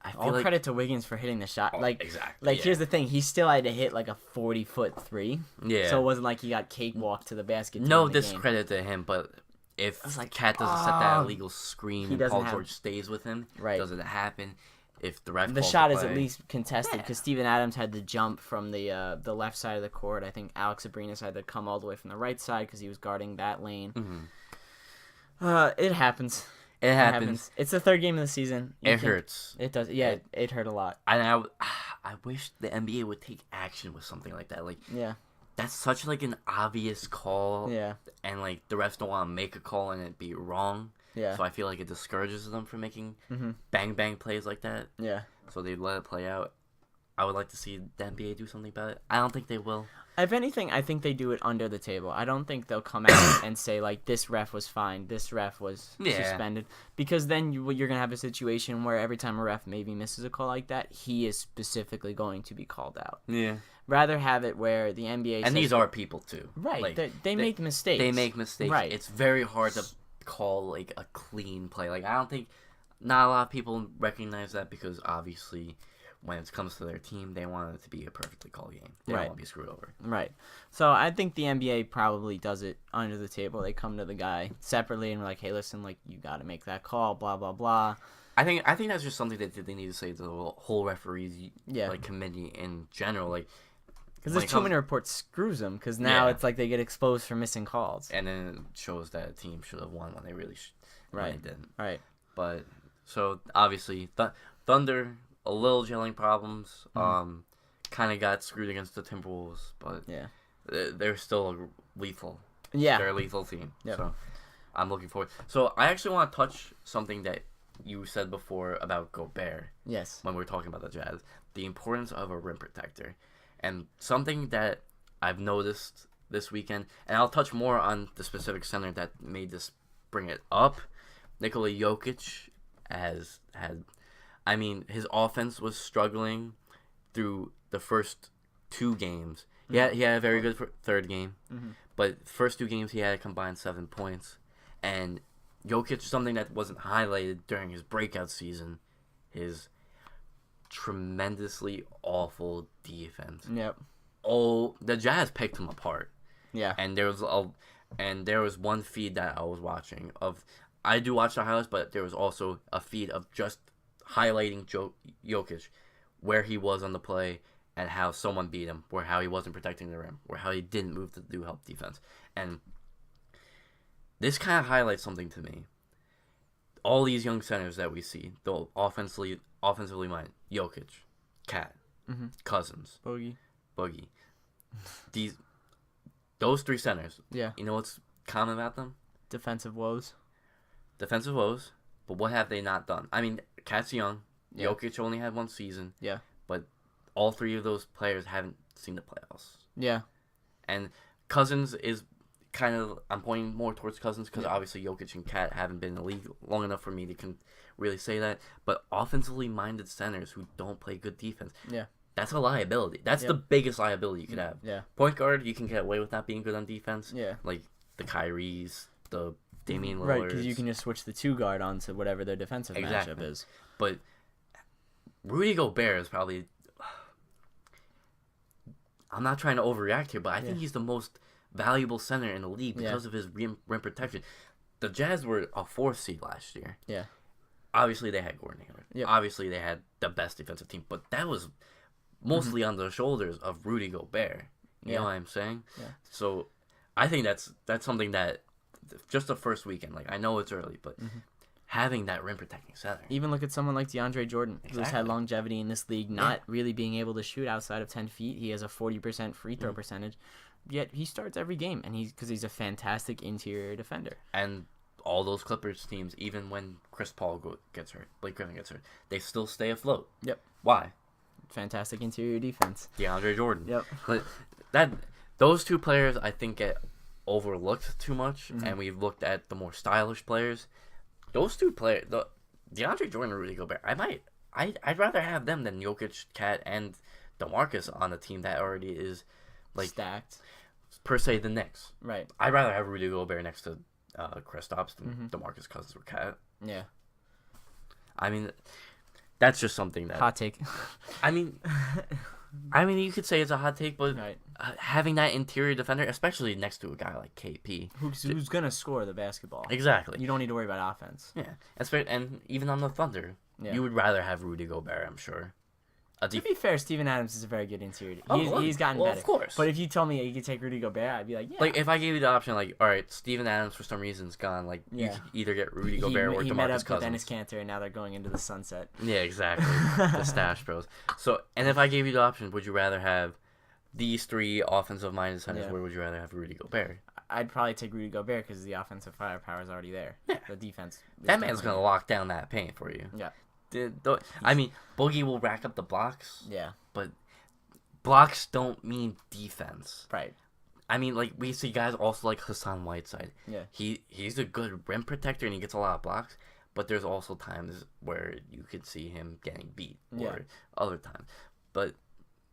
I feel all credit to Wiggins for hitting the shot. Exactly. Here's the thing: he still had to hit like a 40-foot 3. Yeah. So it wasn't like he got cakewalked to the basket. No discredit to him, but if Cat doesn't set that illegal screen and Paul George stays with him, doesn't happen. If the ref the shot is at least contested because Steven Adams had to jump from the left side of the court. I think Alex Abrinas had to come all the way from the right side because he was guarding that lane. It happens. It happens. It's the 3rd game of the season. It hurts. It does. Yeah, it hurt a lot. And I wish the NBA would take action with something like that. Like, that's such like an obvious call. Yeah. And like the refs don't want to make a call and it be wrong. Yeah. So I feel like it discourages them from making bang plays like that. Yeah. So they let it play out. I would like to see the NBA do something about it. I don't think they will. If anything, I think they do it under the table. I don't think they'll come out and say, like, this ref was fine, this ref was suspended. Because then you're going to have a situation where every time a ref maybe misses a call like that, he is specifically going to be called out. Yeah. Rather have it where the NBA and these are people, too. Right. Like, they make mistakes. They make mistakes. Right. It's very hard to call, like, a clean play. Like, I don't think not a lot of people recognize that because, obviously, when it comes to their team, they want it to be a perfectly called game. They don't want to be screwed over. Right. So I think the NBA probably does it under the table. They come to the guy separately and are like, hey, listen, like, you got to make that call, blah, blah, blah. I think that's just something that they need to say to the whole referees like committee in general. Like, because this 2-minute report screws them because now it's like they get exposed for missing calls. And then it shows that a team should have won when they really when they didn't. Right. But, so, obviously, Thunder... a little gelling problems. Kind of got screwed against the Timberwolves, but they're still lethal. Yeah, they're a lethal team. Yep. So I'm looking forward. So I actually want to touch something that you said before about Gobert. Yes. When we were talking about the Jazz, the importance of a rim protector, and something that I've noticed this weekend, and I'll touch more on the specific center that made this bring it up. Nikola Jokic has had. I mean, his offense was struggling through the first 2 games. Yeah, he had a very good third game, but first 2 games he had a combined 7 points. And Jokic, something that wasn't highlighted during his breakout season, his tremendously awful defense. Yep. Oh, the Jazz picked him apart. Yeah. And there was one feed that I was watching of. I do watch the highlights, but there was also a feed of just highlighting Jokic, where he was on the play and how someone beat him, or how he wasn't protecting the rim, or how he didn't move to do help defense. And this kind of highlights something to me. All these young centers that we see, though offensively minded, Jokic, Cat, Cousins, Boogie. Those 3 centers. Yeah. You know what's common about them? Defensive woes. But what have they not done? I mean, Cat's young. Yeah. Jokic only had 1 season. Yeah. But all 3 of those players haven't seen the playoffs. Yeah. And Cousins is kind of I'm pointing more towards Cousins because obviously Jokic and Cat haven't been in the league long enough for me to really say that. But offensively minded centers who don't play good defense, that's a liability. That's the biggest liability you could have. Yeah. Point guard, you can get away with not being good on defense. Yeah. Like the Kyries, the Damian Lillards. Right, because you can just switch the 2 guard onto whatever their defensive matchup is. But Rudy Gobert is probably... I'm not trying to overreact here, but I think he's the most valuable center in the league because of his rim protection. The Jazz were a 4th seed last year. Yeah. Obviously, they had Gordon Hayward. Yep. Obviously, they had the best defensive team, but that was mostly on the shoulders of Rudy Gobert. You know what I'm saying? Yeah. So I think that's something that just the first weekend, like I know it's early, but having that rim protecting center. Even look at someone like DeAndre Jordan, who's had longevity in this league, not really being able to shoot outside of 10 feet. He has a 40% free throw percentage, yet he starts every game, and because he's a fantastic interior defender. And all those Clippers teams, even when Chris Paul gets hurt, Blake Griffin gets hurt, they still stay afloat. Yep. Why? Fantastic interior defense. DeAndre Jordan. Yep. But those 2 players, I think, get overlooked too much, and we've looked at the more stylish players. Those 2 players, DeAndre Jordan and Rudy Gobert, I'd rather have them than Jokic, Cat, and DeMarcus on a team that already is like stacked. Per se, the Knicks. Right. I'd rather have Rudy Gobert next to Kristaps than DeMarcus Cousins or Cat. Yeah. I mean, that's just something that... Hot take. I mean, you could say it's a hot take, but having that interior defender, especially next to a guy like KP... Who's going to score the basketball. Exactly. You don't need to worry about offense. Yeah. And even on the Thunder, you would rather have Rudy Gobert, I'm sure. To be fair, Steven Adams is a very good interior. He's gotten better. Of course. But if you told me you could take Rudy Gobert, I'd be like, yeah. Like, if I gave you the option, like, all right, Steven Adams for some reason is gone. Like, you could either get Rudy Gobert or DeMarcus Cousins. He met up with Dennis Cantor, and now they're going into the sunset. Yeah, exactly. The stash bros. So, and if I gave you the option, would you rather have these 3 offensive-minded centers, or would you rather have Rudy Gobert? I'd probably take Rudy Gobert because the offensive firepower is already there. Yeah. The defense. That man's going to lock down that paint for you. Yeah. I mean, Boogie will rack up the blocks. Yeah. But blocks don't mean defense. Right. I mean, like, we see guys also like Hassan Whiteside. Yeah. He's a good rim protector and he gets a lot of blocks, but there's also times where you could see him getting beat or other times. But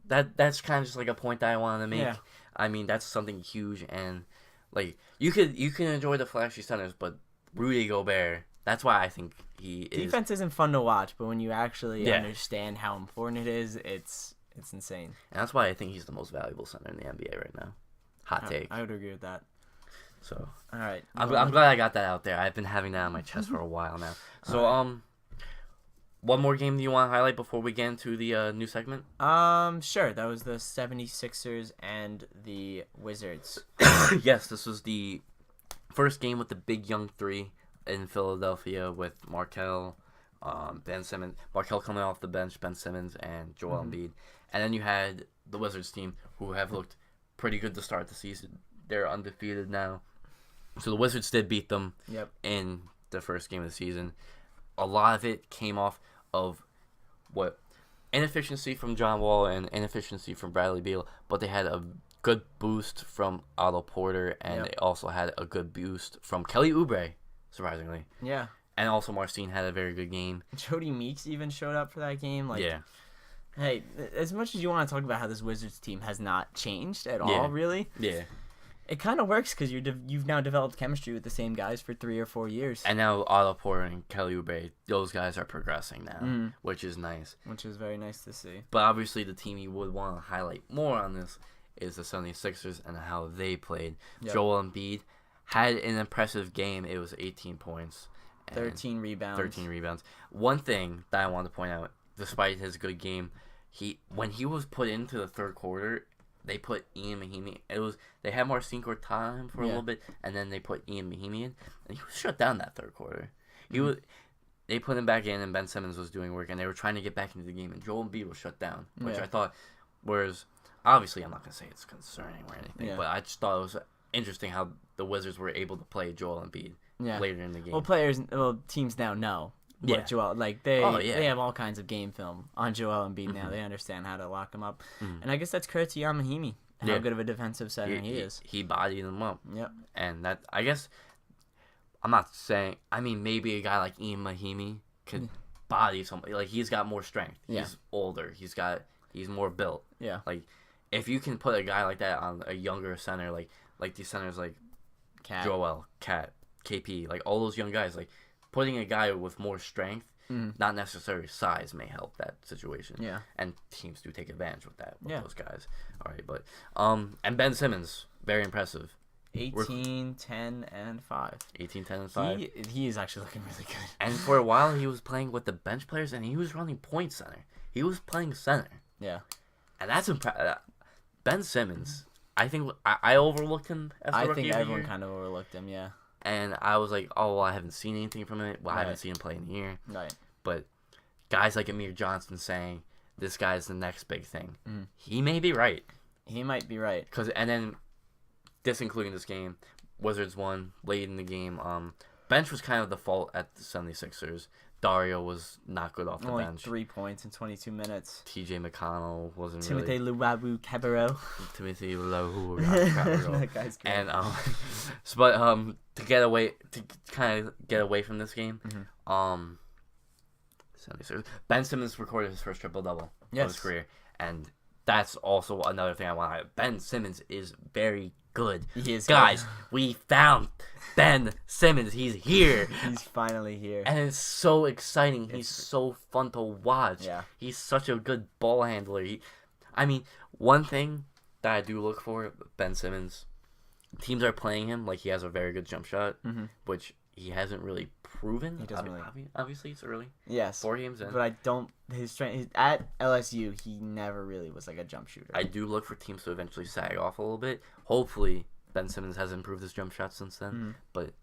that's kind of just like a point that I wanted to make. Yeah. I mean, that's something huge, and like you can enjoy the flashy centers, but Rudy Gobert, that's why I think he is. Defense isn't fun to watch, but when you actually understand how important it is, it's insane. And that's why I think he's the most valuable center in the NBA right now. Hot take. I would agree with that. So, all right. I'm glad I got that out there. I've been having that on my chest for a while now. So, one more game do you want to highlight before we get into the new segment? Sure. That was the 76ers and the Wizards. Yes, this was the first game with the big young 3 in Philadelphia with Markelle, Ben Simmons. Markelle coming off the bench, Ben Simmons, and Joel Embiid. And then you had the Wizards team, who have looked pretty good to start the season. They're undefeated now. So the Wizards did beat them in the first game of the season. A lot of it came off of inefficiency from John Wall and inefficiency from Bradley Beal, but they had a good boost from Otto Porter, and they also had a good boost from Kelly Oubre, surprisingly. Yeah. And also Marcin had a very good game. Jody Meeks even showed up for that game. Yeah. Hey, as much as you want to talk about how this Wizards team has not changed at all, really, it kind of works because you've now developed chemistry with the same guys for 3 or 4 years. And now Otto Porter and Kelly Oubre, those guys are progressing now, which is nice. Which is very nice to see. But obviously the team you would want to highlight more on this is the 76ers and how they played. Joel Embiid had an impressive game. It was 18 points. 13 rebounds. One thing that I want to point out, despite his good game, when he was put into the third quarter, they put Ian Mahinmi. They had Marcin Gortat for a little bit, and then they put Ian Mahinmi in, and he was shut down that third quarter. They put him back in, and Ben Simmons was doing work, and they were trying to get back into the game, and Joel Embiid was shut down, which I thought was, obviously I'm not going to say it's concerning or anything, but I just thought it was interesting how the Wizards were able to play Joel Embiid later in the game. Teams now know. Joel, they have all kinds of game film on Joel Embiid now. They understand how to lock him up, and I guess that's credit to Ian Mahinmi. how good of a defensive center he is. He bodied him up. Yep. And that, I guess, I'm not saying, I mean, maybe a guy like Ian Mahimi could body somebody. Like, he's got more strength. Yeah. He's older. He's more built. Yeah. Like, if you can put a guy like that on a younger center, like these centers like Joel, Cat, KP, like all those young guys, like putting a guy with more strength, not necessarily size, may help that situation. Yeah. And teams do take advantage with that with Yeah. those guys. All right, but and Ben Simmons, very impressive. 18, 10, and 5. 18, 10, and 5. He is actually looking really good. And for a while, he was playing with the bench players, and he was running point center. He was playing center. Yeah. And that's impressive. Ben Simmons, I think I overlooked him as the I rookie think of the everyone year. kind of overlooked him, yeah. And I was like, oh, well, I haven't seen anything from him. Well, I haven't Right. seen him play in a year. Right. But guys like Amir Johnson saying, this guy's the next big thing. He may be right. He might be right. And then, this including this game, Wizards won late in the game. Bench was kind of the fault at the 76ers. Dario was not good off the Only bench. 3 points in 22 minutes. TJ McConnell wasn't Timothy really... Luwawu Cabarro. Timothy Luwawu That guy's good. And but to kind of get away from this game, 76ers, Ben Simmons recorded his first triple double of his career, and that's also another thing I want to highlight. Ben Simmons is very good. He is Guys, good. we found Ben Simmons. He's here. He's finally here. And it's so exciting. He's so fun to watch. Yeah. He's such a good ball handler. One thing that I do look for, Ben Simmons, teams are playing him like he has a very good jump shot, which he hasn't really proven. He doesn't really. Obviously, it's early. Yes. 4 games in. But I don't. His strength at LSU, he never really was like a jump shooter. I do look for teams to eventually sag off a little bit. Hopefully, Ben Simmons has improved his jump shot since then. But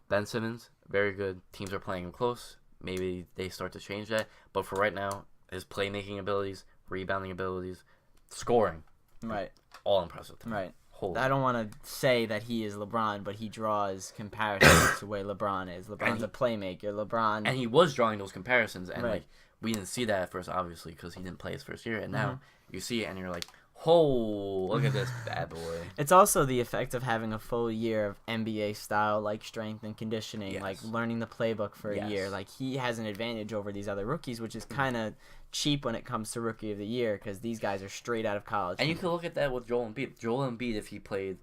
Ben Simmons, very good. Teams are playing him close. Maybe they start to change that. But for right now, his playmaking abilities, rebounding abilities, scoring, Right. all impressive to me. Right. Holy. I don't want to say that he is LeBron, but he draws comparisons to where LeBron is. LeBron's a playmaker. LeBron. And he was drawing those comparisons, and Right. like we didn't see that at first, obviously, because he didn't play his first year. And now you see it, and you're like, "Oh, look at this bad boy!" It's also the effect of having a full year of NBA style, like strength and conditioning, Yes. like learning the playbook for a year. Like he has an advantage over these other rookies, which is kind of cheap when it comes to rookie of the year because these guys are straight out of college. And you can look at that with Joel Embiid. Joel Embiid, if he played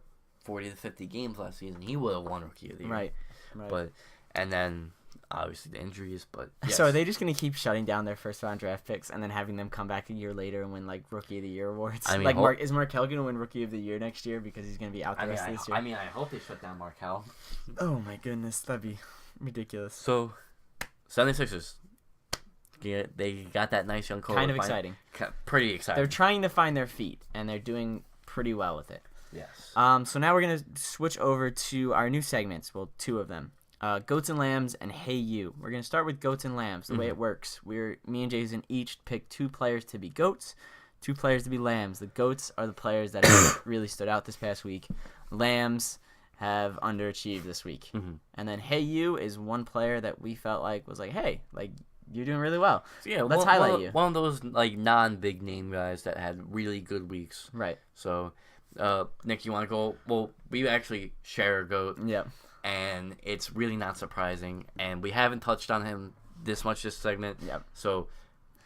40 to 50 games last season, he would have won Rookie of the Year. Right. But and then obviously the injuries. But yes. So are they just gonna keep shutting down their first round draft picks and then having them come back a year later and win like Rookie of the Year awards? I mean, like is Markel gonna win Rookie of the Year next year because he's gonna be out the rest of this year? I hope they shut down Markel. Oh my goodness, that'd be ridiculous. So, 76ers. Yeah, they got that nice young core. Kind of exciting. Pretty exciting. They're trying to find their feet and they're doing pretty well with it. Yes. So now we're gonna switch over to our new segments. Well, 2 of them. Goats and Lambs and Hey You. We're gonna start with Goats and Lambs. The way it works, me and Jason each pick 2 players to be goats, 2 players to be lambs. The goats are the players that have really stood out this past week. Lambs have underachieved this week. And then Hey You is one player that we felt like was like, hey, like you're doing really well. So yeah, let's highlight you. One of those like non-big name guys that had really good weeks. Right. So, Nick, you want to go? Well, we actually share a goat. Yep. And it's really not surprising. And we haven't touched on him this much this segment. Yep. So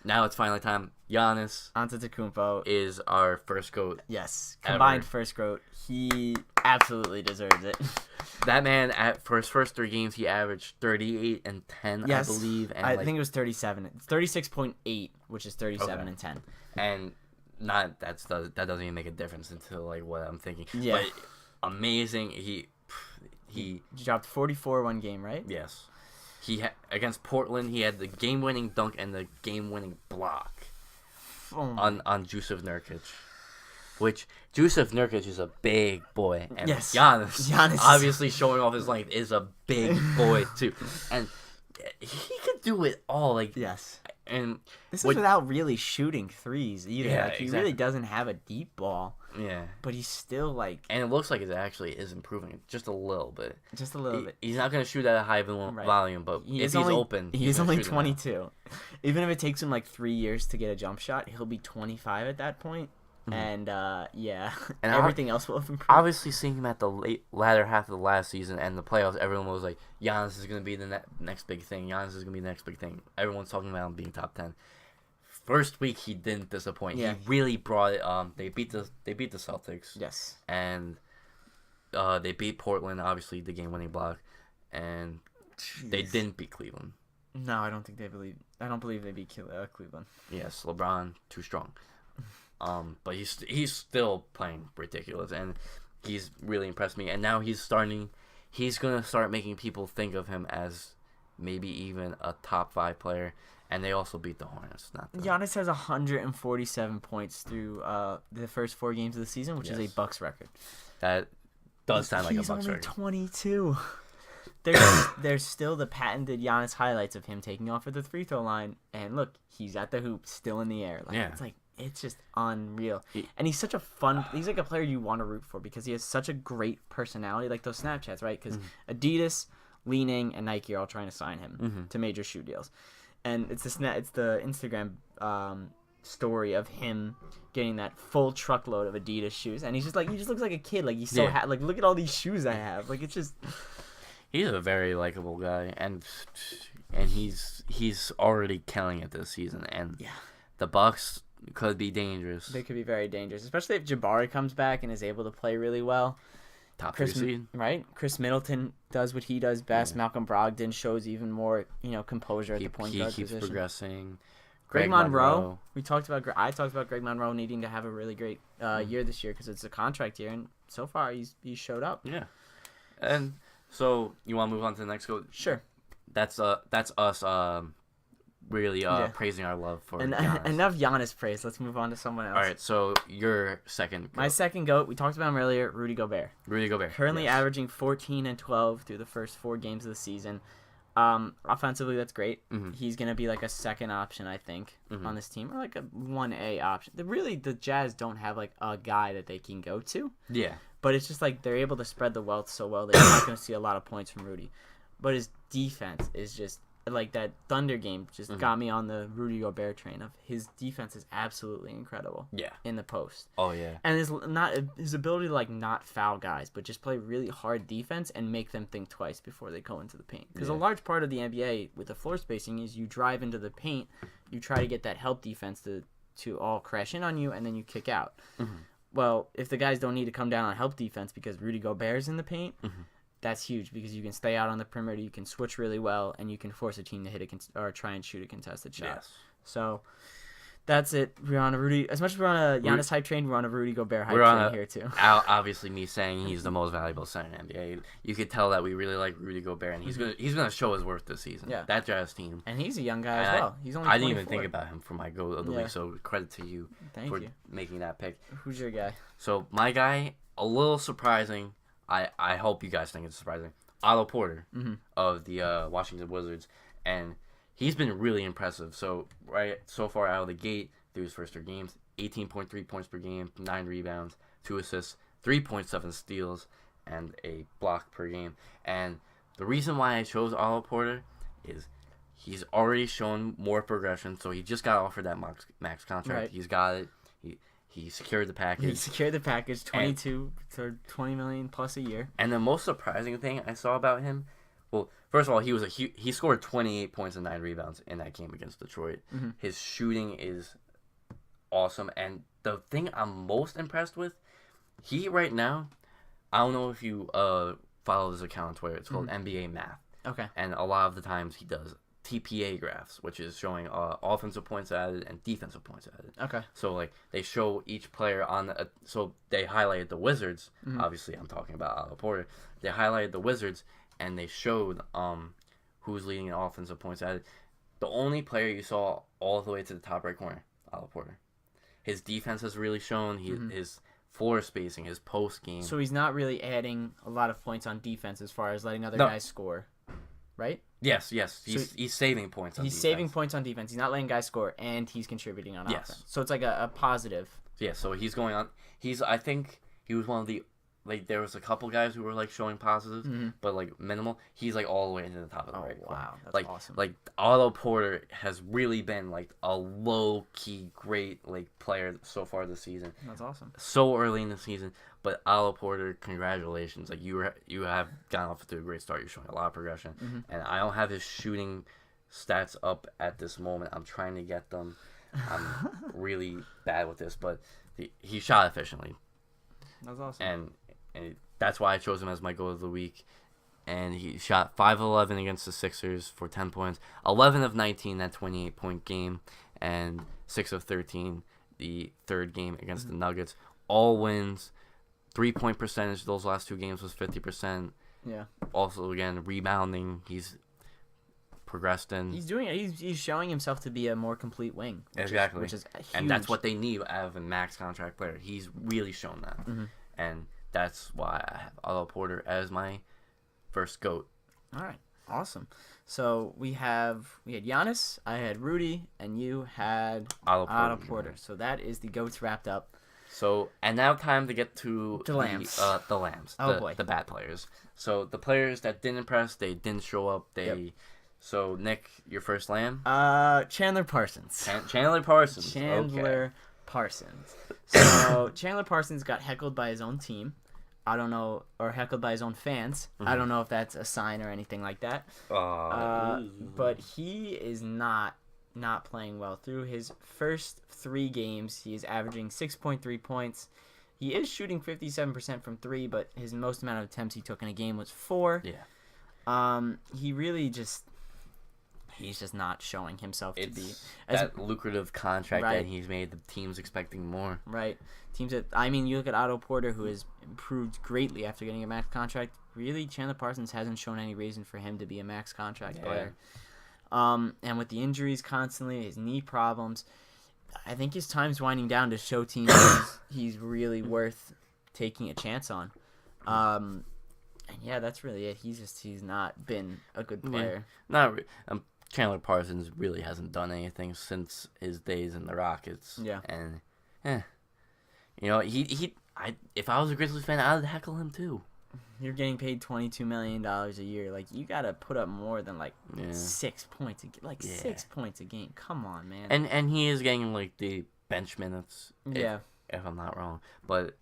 now it's finally time. Giannis Antetokounmpo is our first goat. Yes. Combined ever. first goat. He absolutely deserves it. That man, for his first 3 games, he averaged 38 and 10, Yes. I believe. And I think it was 37. It's 36.8, which is 37 and 10. And that doesn't even make a difference until like what I'm thinking. Yeah. But amazing. He dropped 44 one game, right? Yes. Against Portland, he had the game-winning dunk and the game-winning block on Jusuf Nurkic. Which Jusuf Nurkic is a big boy, and yes. Giannis obviously showing off his length is a big boy too, and he could do it all. Like yes, and this is without really shooting threes either. Yeah, like he really doesn't have a deep ball. Yeah, but he's still like, and it looks like it actually is improving just a little bit. Just a little bit. He's not going to shoot at a high volume, but if he's open, he's only 22. Even if it takes him like 3 years to get a jump shot, he'll be 25 at that point. And yeah, And everything else will have improved. Obviously, seeing him at the latter half of the last season and the playoffs, everyone was like, Giannis is going to be the next big thing. Giannis is going to be the next big thing. Everyone's talking about him being top 10. First week, he didn't disappoint. Yeah. He really brought it. They beat the Celtics. Yes. And they beat Portland, obviously, the game-winning block. And they didn't beat Cleveland. No, I don't believe they beat Cleveland. Yes, LeBron, too strong. But he's still playing ridiculous, and he's really impressed me. And now he's gonna start making people think of him as maybe even a top 5 player. And they also beat the Hornets. Giannis has 147 points through the first 4 games of the season, which is a Bucks record. That does sound like a Bucks record. record. He's only 22. There's still the patented Giannis highlights of him taking off at the free throw line, and look, he's at the hoop, still in the air. It's just unreal. And he's such a he's like a player you want to root for because he has such a great personality, like those Snapchats, right? Because Adidas, Li-Ning, and Nike are all trying to sign him to major shoe deals. And it's the Instagram story of him getting that full truckload of Adidas shoes, and he just looks like a kid. Like he's so like, look at all these shoes I have. Like it's just. He's a very likable guy, and he's already killing it this season. And the Bucks could be dangerous. They could be very dangerous, especially if Jabari comes back and is able to play really well. Top 3 seed, right? Chris Middleton does what he does best. Yeah. Malcolm Brogdon shows even more, composure at the point guard keeps position. Progressing. Greg Monroe. I talked about Greg Monroe needing to have a really great year this year because it's a contract year, and so far he's showed up. Yeah, and so you want to move on to the next goal? Sure. That's us really praising our love for Giannis. Enough Giannis praise. Let's move on to someone else. All right, so your second goat. My second goat, we talked about him earlier, Rudy Gobert. Currently averaging 14 and 12 through the first 4 games of the season. Offensively, that's great. Mm-hmm. He's going to be like a second option, I think, on this team, or like a 1A option. The Jazz don't have like a guy that they can go to. Yeah. But it's just like they're able to spread the wealth so well that you're not going to see a lot of points from Rudy. But his defense is just like that Thunder game just got me on the Rudy Gobert train of his defense is absolutely incredible. Yeah. In the post. Oh yeah. And his ability to like not foul guys, but just play really hard defense and make them think twice before they go into the paint. Because a large part of the NBA with the floor spacing is you drive into the paint, you try to get that help defense to all crash in on you, and then you kick out. Mm-hmm. Well, if the guys don't need to come down on help defense because Rudy Gobert's in the paint, that's huge because you can stay out on the perimeter, you can switch really well, and you can force a team to hit or try and shoot a contested shot. Yes. So that's it. We're on a Rudy. As much as we're on a Giannis hype train, we're on a Rudy Gobert hype train here too. Obviously, me saying he's the most valuable center in the NBA, you could tell that we really like Rudy Gobert, and he's gonna show his worth this season. Yeah. That Jazz team. And he's a young guy as well. He's only 24. I didn't even think about him for my goal of the week, so credit to you for making that pick. Who's your guy? So my guy, a little surprising. I hope you guys think it's surprising. Otto Porter of the Washington Wizards, and he's been really impressive. So far out of the gate through his first 3 games, 18.3 points per game, 9 rebounds, 2 assists, 3.7 steals, and a block per game. And the reason why I chose Otto Porter is he's already shown more progression. So he just got offered that max contract. Right. He's got it. He secured the package. 22 to 20 million plus a year. And the most surprising thing I saw about him, well, first of all, he scored 28 points and 9 rebounds in that game against Detroit. Mm-hmm. His shooting is awesome, and the thing I'm most impressed with, he right now, I don't know if you follow his account on Twitter. It's called NBA Math. Okay. And a lot of the times he does TPA graphs, which is showing offensive points added and defensive points added. Okay. So like they show each player on so they highlighted the Wizards. Mm-hmm. Obviously, I'm talking about Otto Porter. They highlighted the Wizards and they showed who's leading in offensive points added. The only player you saw all the way to the top right corner, Otto Porter. His defense has really shown. His floor spacing, his post game. So he's not really adding a lot of points on defense as far as letting other guys score, right? Yes. He's saving points on defense. He's saving points on defense. He's not letting guys score, and he's contributing on offense. So it's like a positive. Yeah, so he's going on. I think he was one of the like there was a couple guys who were like showing positives, but like minimal. He's like all the way into the top of the right corner. Wow, that's like awesome. like Otto Porter has really been like a low key great like player so far this season. That's awesome. So early in the season, but Otto Porter, congratulations! Like you have gotten off to a great start. You're showing a lot of progression, and I don't have his shooting stats up at this moment. I'm trying to get them. I'm really bad with this, but he shot efficiently. That's awesome. And that's why I chose him as my goal of the week. And he shot 5 of 11 against the Sixers for 10 points, 11 of 19 that 28-point game, and 6 of 13 the third game against the Nuggets. All wins. 3-point percentage those last 2 games was 50%. Yeah. Also, again, rebounding. He's progressed in. He's doing it. He's showing himself to be a more complete wing. Exactly. Which is huge. And that's what they need out of a max contract player. He's really shown that. And that's why I have Otto Porter as my first GOAT. All right. Awesome. So we had Giannis, I had Rudy, and you had Otto Porter. So that is the GOATs wrapped up. So, and now time to get to the Lambs. The Lambs. Oh, boy. The bad players. So the players that didn't impress, they didn't show up. So Nick, your first Lamb? Chandler Parsons. Chandler Parsons. Chandler Parsons. So Chandler Parsons got heckled by his own team. I don't know, or heckled by his own fans. I don't know if that's a sign or anything like that. But he is not playing well. Through his first 3 games, he is averaging 6.3 points. He is shooting 57% from 3, but his most amount of attempts he took in a game was 4. Yeah. He really he's just not showing himself to be that lucrative contract that he's made. The team's expecting more. Right. Teams you look at Otto Porter, who has improved greatly after getting a max contract. Really, Chandler Parsons hasn't shown any reason for him to be a max contract player. And with the injuries constantly, his knee problems, I think his time's winding down to show teams he's really worth taking a chance on. And yeah, that's really it. He's not been a good player. Chandler Parsons really hasn't done anything since his days in the Rockets. Yeah. And if I was a Grizzlies fan, I'd heckle him too. You're getting paid $22 million a year. Like, you gotta put up more than 6 points. 6 points a game. Come on, man. And he is getting the bench minutes. Yeah. If I'm not wrong, but.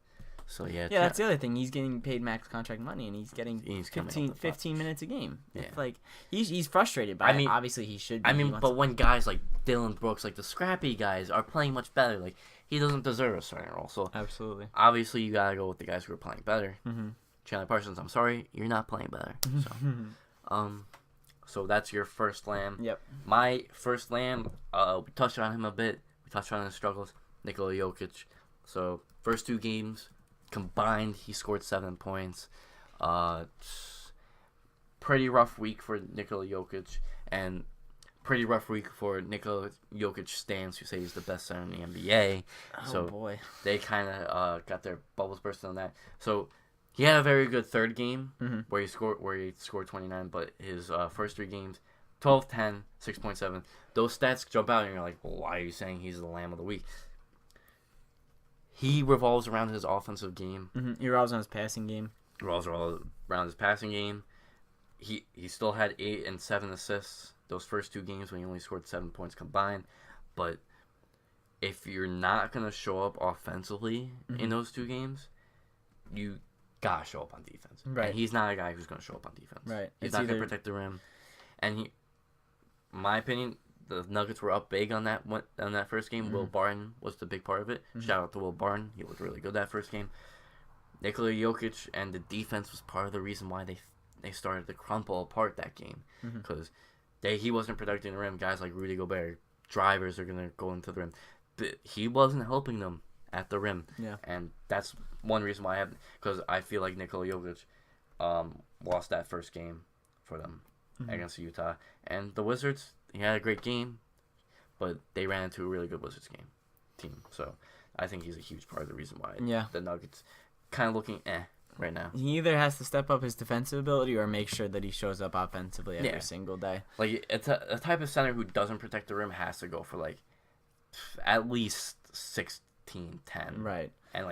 So yeah, that's the other thing. He's getting paid max contract money, and he's getting 15 minutes a game. Yeah. He's frustrated by it. Obviously, he should be. But when guys like Dylan Brooks, the scrappy guys, are playing much better, he doesn't deserve a starting role. So absolutely, obviously, you gotta go with the guys who are playing better. Chandler Parsons, I'm sorry, you're not playing better. So that's your first Lamb. Yep. My first Lamb, we touched on him a bit. We touched on his struggles. Nikola Jokic. So first 2 games. Combined, he scored 7 points. Pretty rough week for Nikola Jokic, and pretty rough week for Nikola Jokic stans who say he's the best center in the NBA. Boy. They kind of got their bubbles bursting on that. So he had a very good third game where he scored 29, but his first 3 games, 12, 10, 6.7. Those stats jump out, and you're like, well, why are you saying he's the Lamb of the week? He revolves around his offensive game. He revolves around his passing game. He still had 8 and 7 assists those first 2 games when he only scored 7 points combined. But if you're not going to show up offensively in those 2 games, you got to show up on defense. Right. And he's not a guy who's going to show up on defense. Right. He's not going to protect the rim. And in my opinion, the Nuggets were up big on that first game. Will Barton was the big part of it. Shout out to Will Barton. He looked really good that first game. Nikola Jokic and the defense was part of the reason why they started to crumple apart that game. Because he wasn't protecting the rim. Guys like Rudy Gobert, drivers are going to go into the rim. But he wasn't helping them at the rim. Yeah. And that's one reason why because I feel like Nikola Jokic lost that first game for them against Utah. And the Wizards, he had a great game, but they ran into a really good Wizards team. So I think he's a huge part of the reason why the Nuggets kind of looking right now. He either has to step up his defensive ability or make sure that he shows up offensively every single day. It's a type of center who doesn't protect the rim has to go for at least 16-10. Right. And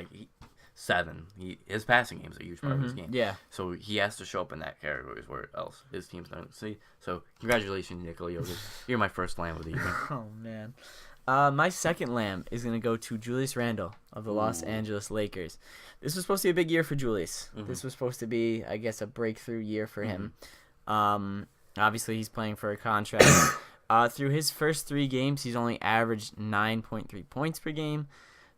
7. His passing game is a huge part of his game. Yeah. So he has to show up in that category where else his team's not going to see. So congratulations, Nikola Jokic. You're my first lamb of the evening. Oh, man. My second lamb is going to go to Julius Randle of the Los Angeles Lakers. This was supposed to be a big year for Julius. This was supposed to be, I guess, a breakthrough year for him. Obviously, he's playing for a contract. Through his first 3 games, he's only averaged 9.3 points per game,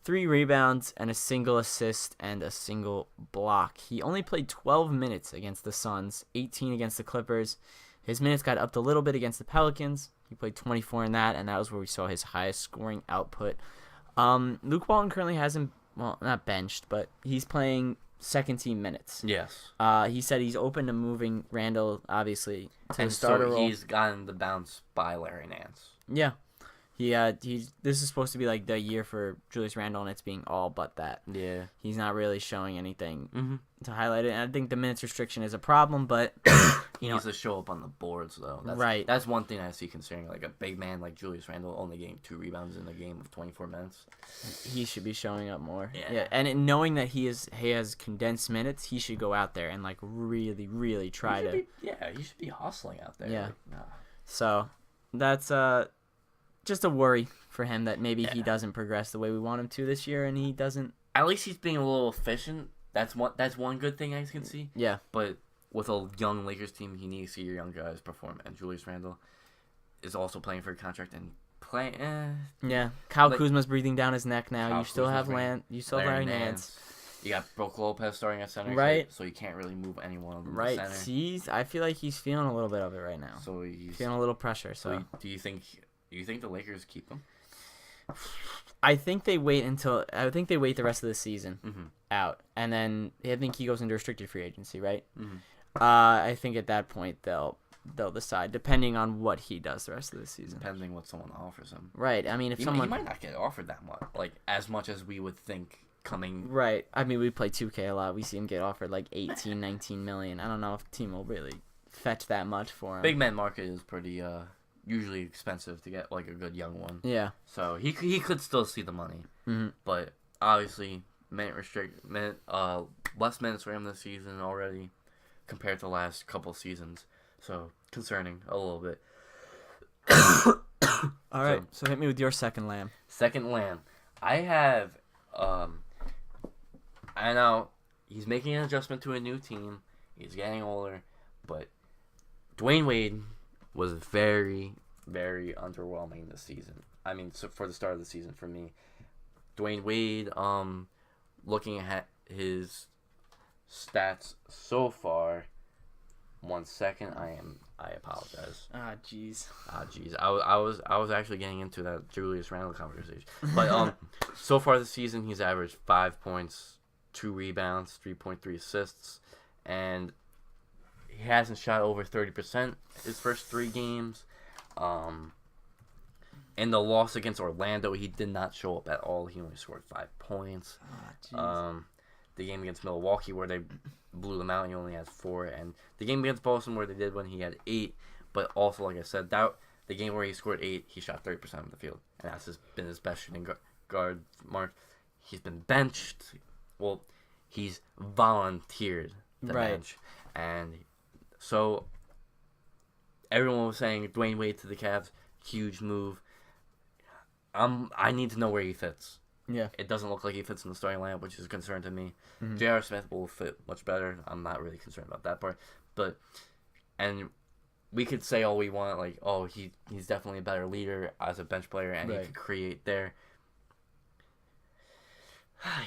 3 rebounds, and a single assist and a single block. He only played 12 minutes against the Suns, 18 against the Clippers. His minutes got upped a little bit against the Pelicans. He played 24 in that, and that was where we saw his highest scoring output. Luke Walton currently hasn't, well, not benched, but he's playing second-team minutes. Yes. He said he's open to moving Randall, obviously, to And the starter so role. he's gotten the bounce by Larry Nance. Yeah. This is supposed to be like the year for Julius Randle, and it's being all but that. Yeah. He's not really showing anything to highlight it. And I think the minutes restriction is a problem, but He needs to show up on the boards, though. Right. That's one thing I see considering, like, a big man like Julius Randle only getting 2 rebounds in a game of 24 minutes. he should be showing up more. Yeah. And knowing that he has condensed minutes, he should go out there and like really, really try to. He should be hustling out there. Yeah. Like, nah. So that's just a worry for him that maybe he doesn't progress the way we want him to this year, and he doesn't. At least he's being a little efficient. That's one good thing I can see. Yeah. But with a young Lakers team, you need to see your young guys perform. And Julius Randle is also playing for a contract and playing. Yeah. Kyle Kuzma's breathing down his neck now. Kyle You still Kuzma's have You still have Larry Nance. You got Brook Lopez starting at center, Right. So you can't really move anyone to Right. center. I feel like he's feeling a little bit of it right now. So he's Feeling a little pressure. So do you think the Lakers keep him? I think they wait the rest of the season Mm-hmm. out, and then I think he goes into restricted free agency, right? Mm-hmm. I think at that point they'll decide, depending on what he does the rest of the season. Depending what someone offers him. Right. I mean, if He someone might not get offered that much, like as much as we would think coming. Right. I mean, we play 2K a lot. We see him get offered like 18, 19 million. I don't know if the team will really fetch that much for him. Big man market is pretty usually expensive to get like a good young one. Yeah. So he could still see the money, but obviously less minutes for him this season already compared to the last couple seasons. So concerning a little bit. All right. So hit me with your second lamb. Second lamb, I have. I know he's making an adjustment to a new team. He's getting older, but Dwayne Wade was very, very underwhelming this season. I mean, so for the start of the season for me, Dwayne Wade. Looking at his stats so far. 1 second, I apologize. Jeez. I was actually getting into that Julius Randle conversation, but so far this season he's averaged 5 points, 2 rebounds, 3.3 assists, and he hasn't shot over 30% his first 3 games. In the loss against Orlando, he did not show up at all. He only scored 5 points. The game against Milwaukee where they blew them out, he only has 4, and the game against Boston where they did when he had 8. But also, like I said, the game where he scored 8, he shot 30% of the field, and that's been his best shooting guard mark. He's been benched. Well, he's volunteered to bench, and so everyone was saying Dwayne Wade to the Cavs, huge move. I need to know where he fits. Yeah. It doesn't look like he fits in the starting lineup, which is a concern to me. J.R. Smith will fit much better. I'm not really concerned about that part. And we could say all we want, like, oh, he's definitely a better leader as a bench player, and he could create there.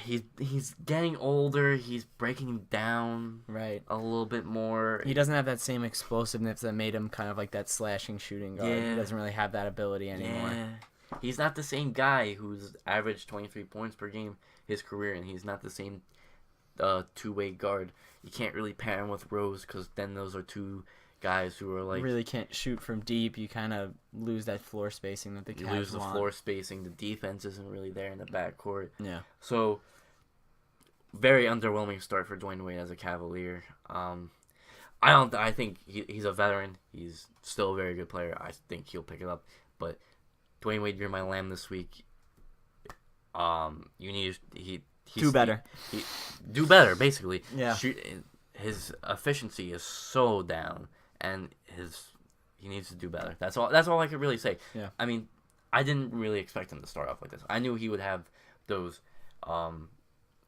He's getting older. He's breaking down a little bit more. He doesn't have that same explosiveness that made him kind of like that slashing shooting guard. Yeah. He doesn't really have that ability anymore. Yeah. He's not the same guy who's averaged 23 points per game his career, and he's not the same two-way guard. You can't really pair him with Rose because then those are 2 guys who are like... You really can't shoot from deep. You kind of lose that floor spacing that the Cavs want. You lose the floor spacing. The defense isn't really there in the backcourt. Yeah. So, very underwhelming start for Dwayne Wade as a Cavalier. I think he's a veteran. He's still a very good player. I think he'll pick it up. But Dwayne Wade, you're my lamb this week. He Do better. Do better, basically. Yeah. His efficiency is so down, and he needs to do better. That's all I could really say. Yeah. I mean, I didn't really expect him to start off like this. I knew he would have those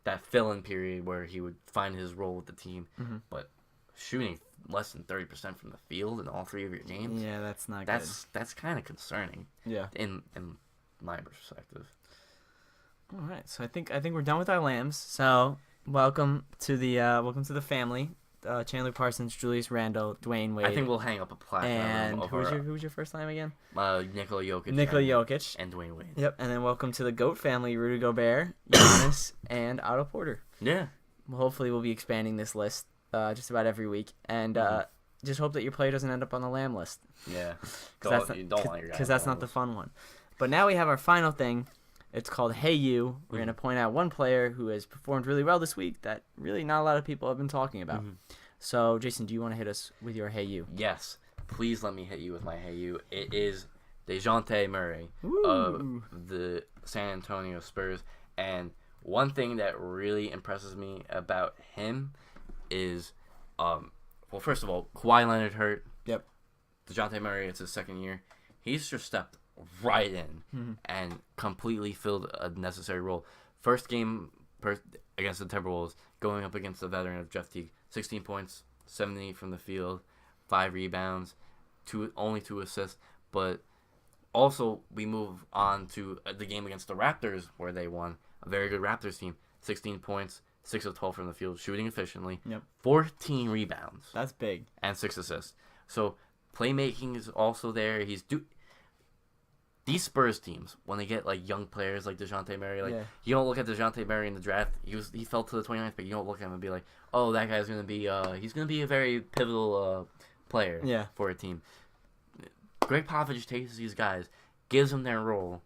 that fill-in period where he would find his role with the team, but shooting less than 30% from the field in all 3 of your games. Yeah, that's not good. That's kind of concerning. Yeah. In my perspective. All right, so I think we're done with our lambs. So welcome to the family. Chandler Parsons, Julius Randle, Dwayne Wade. I think we'll hang up a plaque. And who was your first lamb again? Nikola Jokic. Jokic. And Dwayne Wade. Yep, and then welcome to the GOAT family, Rudy Gobert, Giannis, and Otto Porter. Yeah. Well, hopefully we'll be expanding this list just about every week, and just hope that your player doesn't end up on the lamb list. Yeah. Because that's not the fun one. But now we have our final thing. It's called Hey You. We're going to point out one player who has performed really well this week that really not a lot of people have been talking about. So, Jason, do you want to hit us with your Hey You? Yes. Please let me hit you with my Hey You. It is DeJounte Murray of the San Antonio Spurs. And one thing that really impresses me about him is, well, first of all, Kawhi Leonard hurt. Yep. DeJounte Murray, it's his second year. He's just stepped right in and completely filled a necessary role. First game against the Timberwolves, going up against the veteran of Jeff Teague, 16 points, 7-8 from the field, 5 rebounds, only 2 assists. But also, we move on to the game against the Raptors, where they won. A very good Raptors team, 16 points, 6 of 12 from the field, shooting efficiently, 14 rebounds. That's big. And 6 assists. So, playmaking is also there. These Spurs teams, when they get like young players like DeJounte Murray, you don't look at DeJounte Murray in the draft. He fell to the 29th, but you don't look at him and be like, oh, that guy's gonna be a very pivotal player for a team. Greg Popovich takes these guys, gives them their role,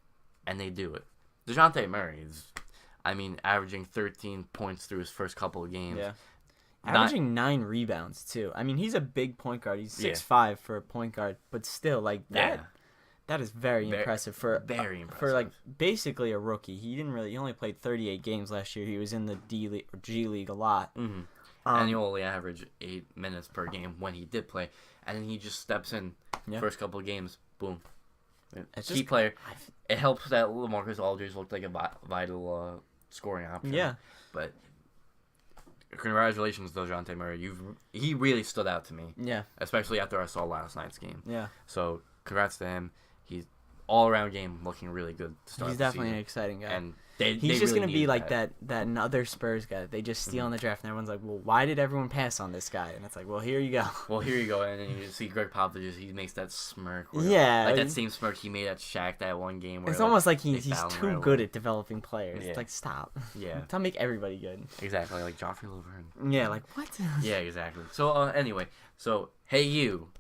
and they do it. DeJounte Murray is, averaging 13 points through his first couple of games. Yeah. Averaging 9 rebounds too. He's a big point guard. He's 6'5" for a point guard, but still that. Yeah. That is very impressive for basically a rookie. He only played 38 games last year. He was in the G League a lot. And he only averaged 8 minutes per game when he did play. And then he just steps in first couple of games, boom. Key player. It helps that LaMarcus Aldridge looked like a vital scoring option. Yeah. But congratulations, DeJounte Murray. He really stood out to me. Yeah. Especially after I saw last night's game. Yeah. So congrats to him. He's all-around game looking really good to start He's definitely an exciting guy. And he's just going to be like that other Spurs guy. They just steal in the draft, and everyone's like, well, why did everyone pass on this guy? And it's like, well, here you go. And then you see Greg Popovich, he makes that smirk. Like that same smirk he made at Shaq that one game. Where, it's almost like he's too good at developing players. Yeah. It's like, stop. Yeah. Don't make everybody good. Exactly, like Joffrey Laverne. Yeah, like, what? Yeah, exactly. So, anyway, hey you.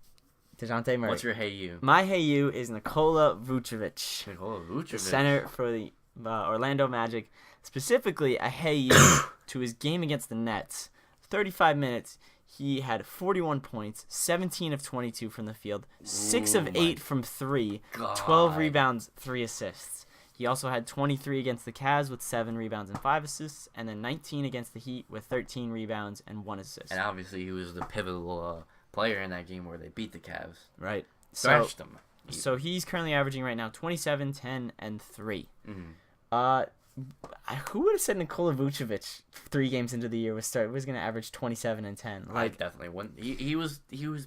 DeJounte Murray. What's your Hey You? My Hey You is Nikola Vucevic. The center for the Orlando Magic. Specifically, a Hey You to his game against the Nets. 35 minutes. He had 41 points, 17 of 22 from the field, 6 of 8 from 3, 12 rebounds, 3 assists. He also had 23 against the Cavs with 7 rebounds and 5 assists, and then 19 against the Heat with 13 rebounds and 1 assist. And obviously, he was the pivotal player in that game where they beat the Cavs. Right. Thrashed them. So he's currently averaging right now 27, 10, and 3. Who would have said Nikola Vucevic 3 games into the year was going to average 27 and 10? Like definitely when he was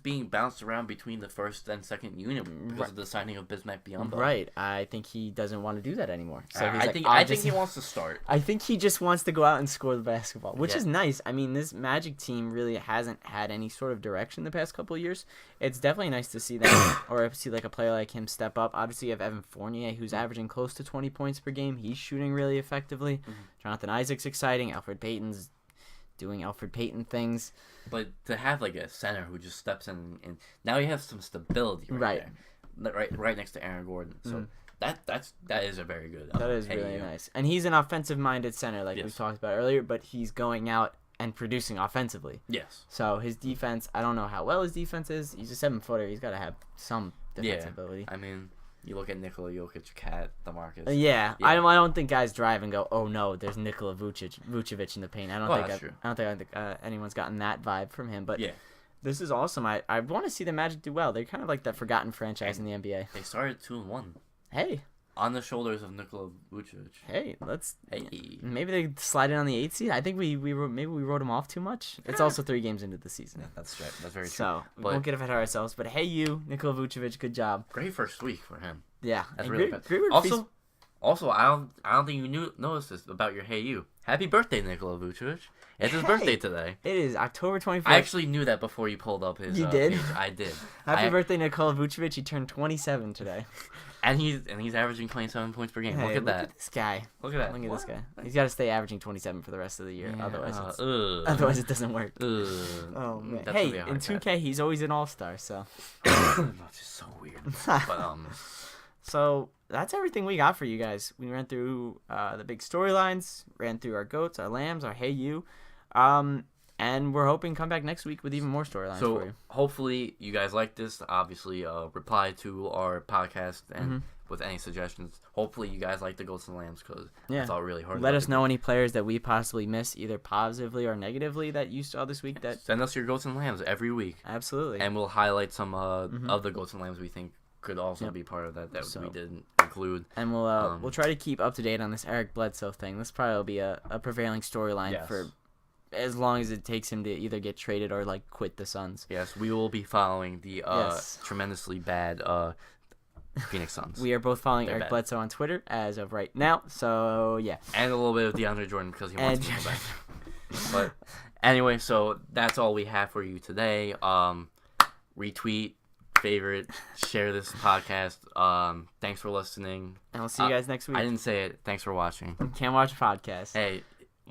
being bounced around between the first and second unit because of the signing of Bismack Biyombo. Right. I think he doesn't want to do that anymore. So I think he wants to start. I think he just wants to go out and score the basketball, which is nice. This Magic team really hasn't had any sort of direction the past couple of years. It's definitely nice to see that, or see like a player like him step up. Obviously, you have Evan Fournier, who's averaging close to 20 points per game. He's shooting really effectively. Jonathan Isaac's exciting. Alfred Payton's doing Alfred Payton things. But to have like a center who just steps in, and now you have some stability right there, right next to Aaron Gordon. So that is a very good. That is really nice, and he's an offensive-minded center, like we talked about earlier. But he's going out and producing offensively. Yes. So his defense, I don't know how well his defense is. He's a 7-footer. He's got to have some defensive ability. You look at Nikola Jokic, Cat, DeMarcus. Yeah. I don't think guys drive and go, oh no, there's Nikola Vucevic in the paint. I don't think anyone's gotten that vibe from him. But this is awesome. I want to see the Magic do well. They're kind of like that forgotten franchise in the NBA. They started 2-1. Hey. On the shoulders of Nikola Vucevic. Hey, maybe they slide in on the 8th seed. I think we wrote him off too much. It's also 3 games into the season. Yeah, that's right. That's very true. So we won't get ahead of ourselves. But hey, Nikola Vucevic, good job. Great first week for him. Yeah, that's really good. Also, I don't think you noticed this about your Hey You. Happy birthday, Nikola Vucevic. It's his birthday today. It is October 24th. I actually knew that before you pulled up his. You did? Page. I did. Happy birthday, Nikola Vucevic. He turned 27 today. And he's averaging 27 points per game. Hey, look at that. Look at this guy. Look at that. Look at this guy. He's got to stay averaging 27 for the rest of the year. Otherwise it doesn't work. Oh man. Hey, in 2K he's always an all-star. So. That's just so weird. But So that's everything we got for you guys. We ran through the big storylines, ran through our goats, our lambs, our Hey You, and we're hoping to come back next week with even more storylines for you. Hopefully you guys like this. Obviously, reply to our podcast and with any suggestions. Hopefully you guys like the goats and lambs because it's all really hard. Let us know any players that we possibly miss, either positively or negatively, that you saw this week. That send us your goats and lambs every week. Absolutely. And we'll highlight some of the goats and lambs we think could also be part of that we didn't include. And we'll try to keep up to date on this Eric Bledsoe thing. This probably will be a prevailing storyline for as long as it takes him to either get traded or like quit the Suns. Yes, we will be following the tremendously bad Phoenix Suns. We are both following Eric Bledsoe on Twitter as of right now. So yeah, and a little bit of DeAndre Jordan because he wants to come back. But anyway, so that's all we have for you today. Retweet, favorite, share this podcast. Thanks for listening. And we'll see you guys next week. I didn't say it. Thanks for watching. Can't watch a podcast. Hey,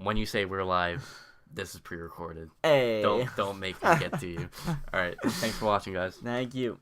when you say we're live, this is pre-recorded. Hey. Don't make me get to you. All right. Thanks for watching, guys. Thank you.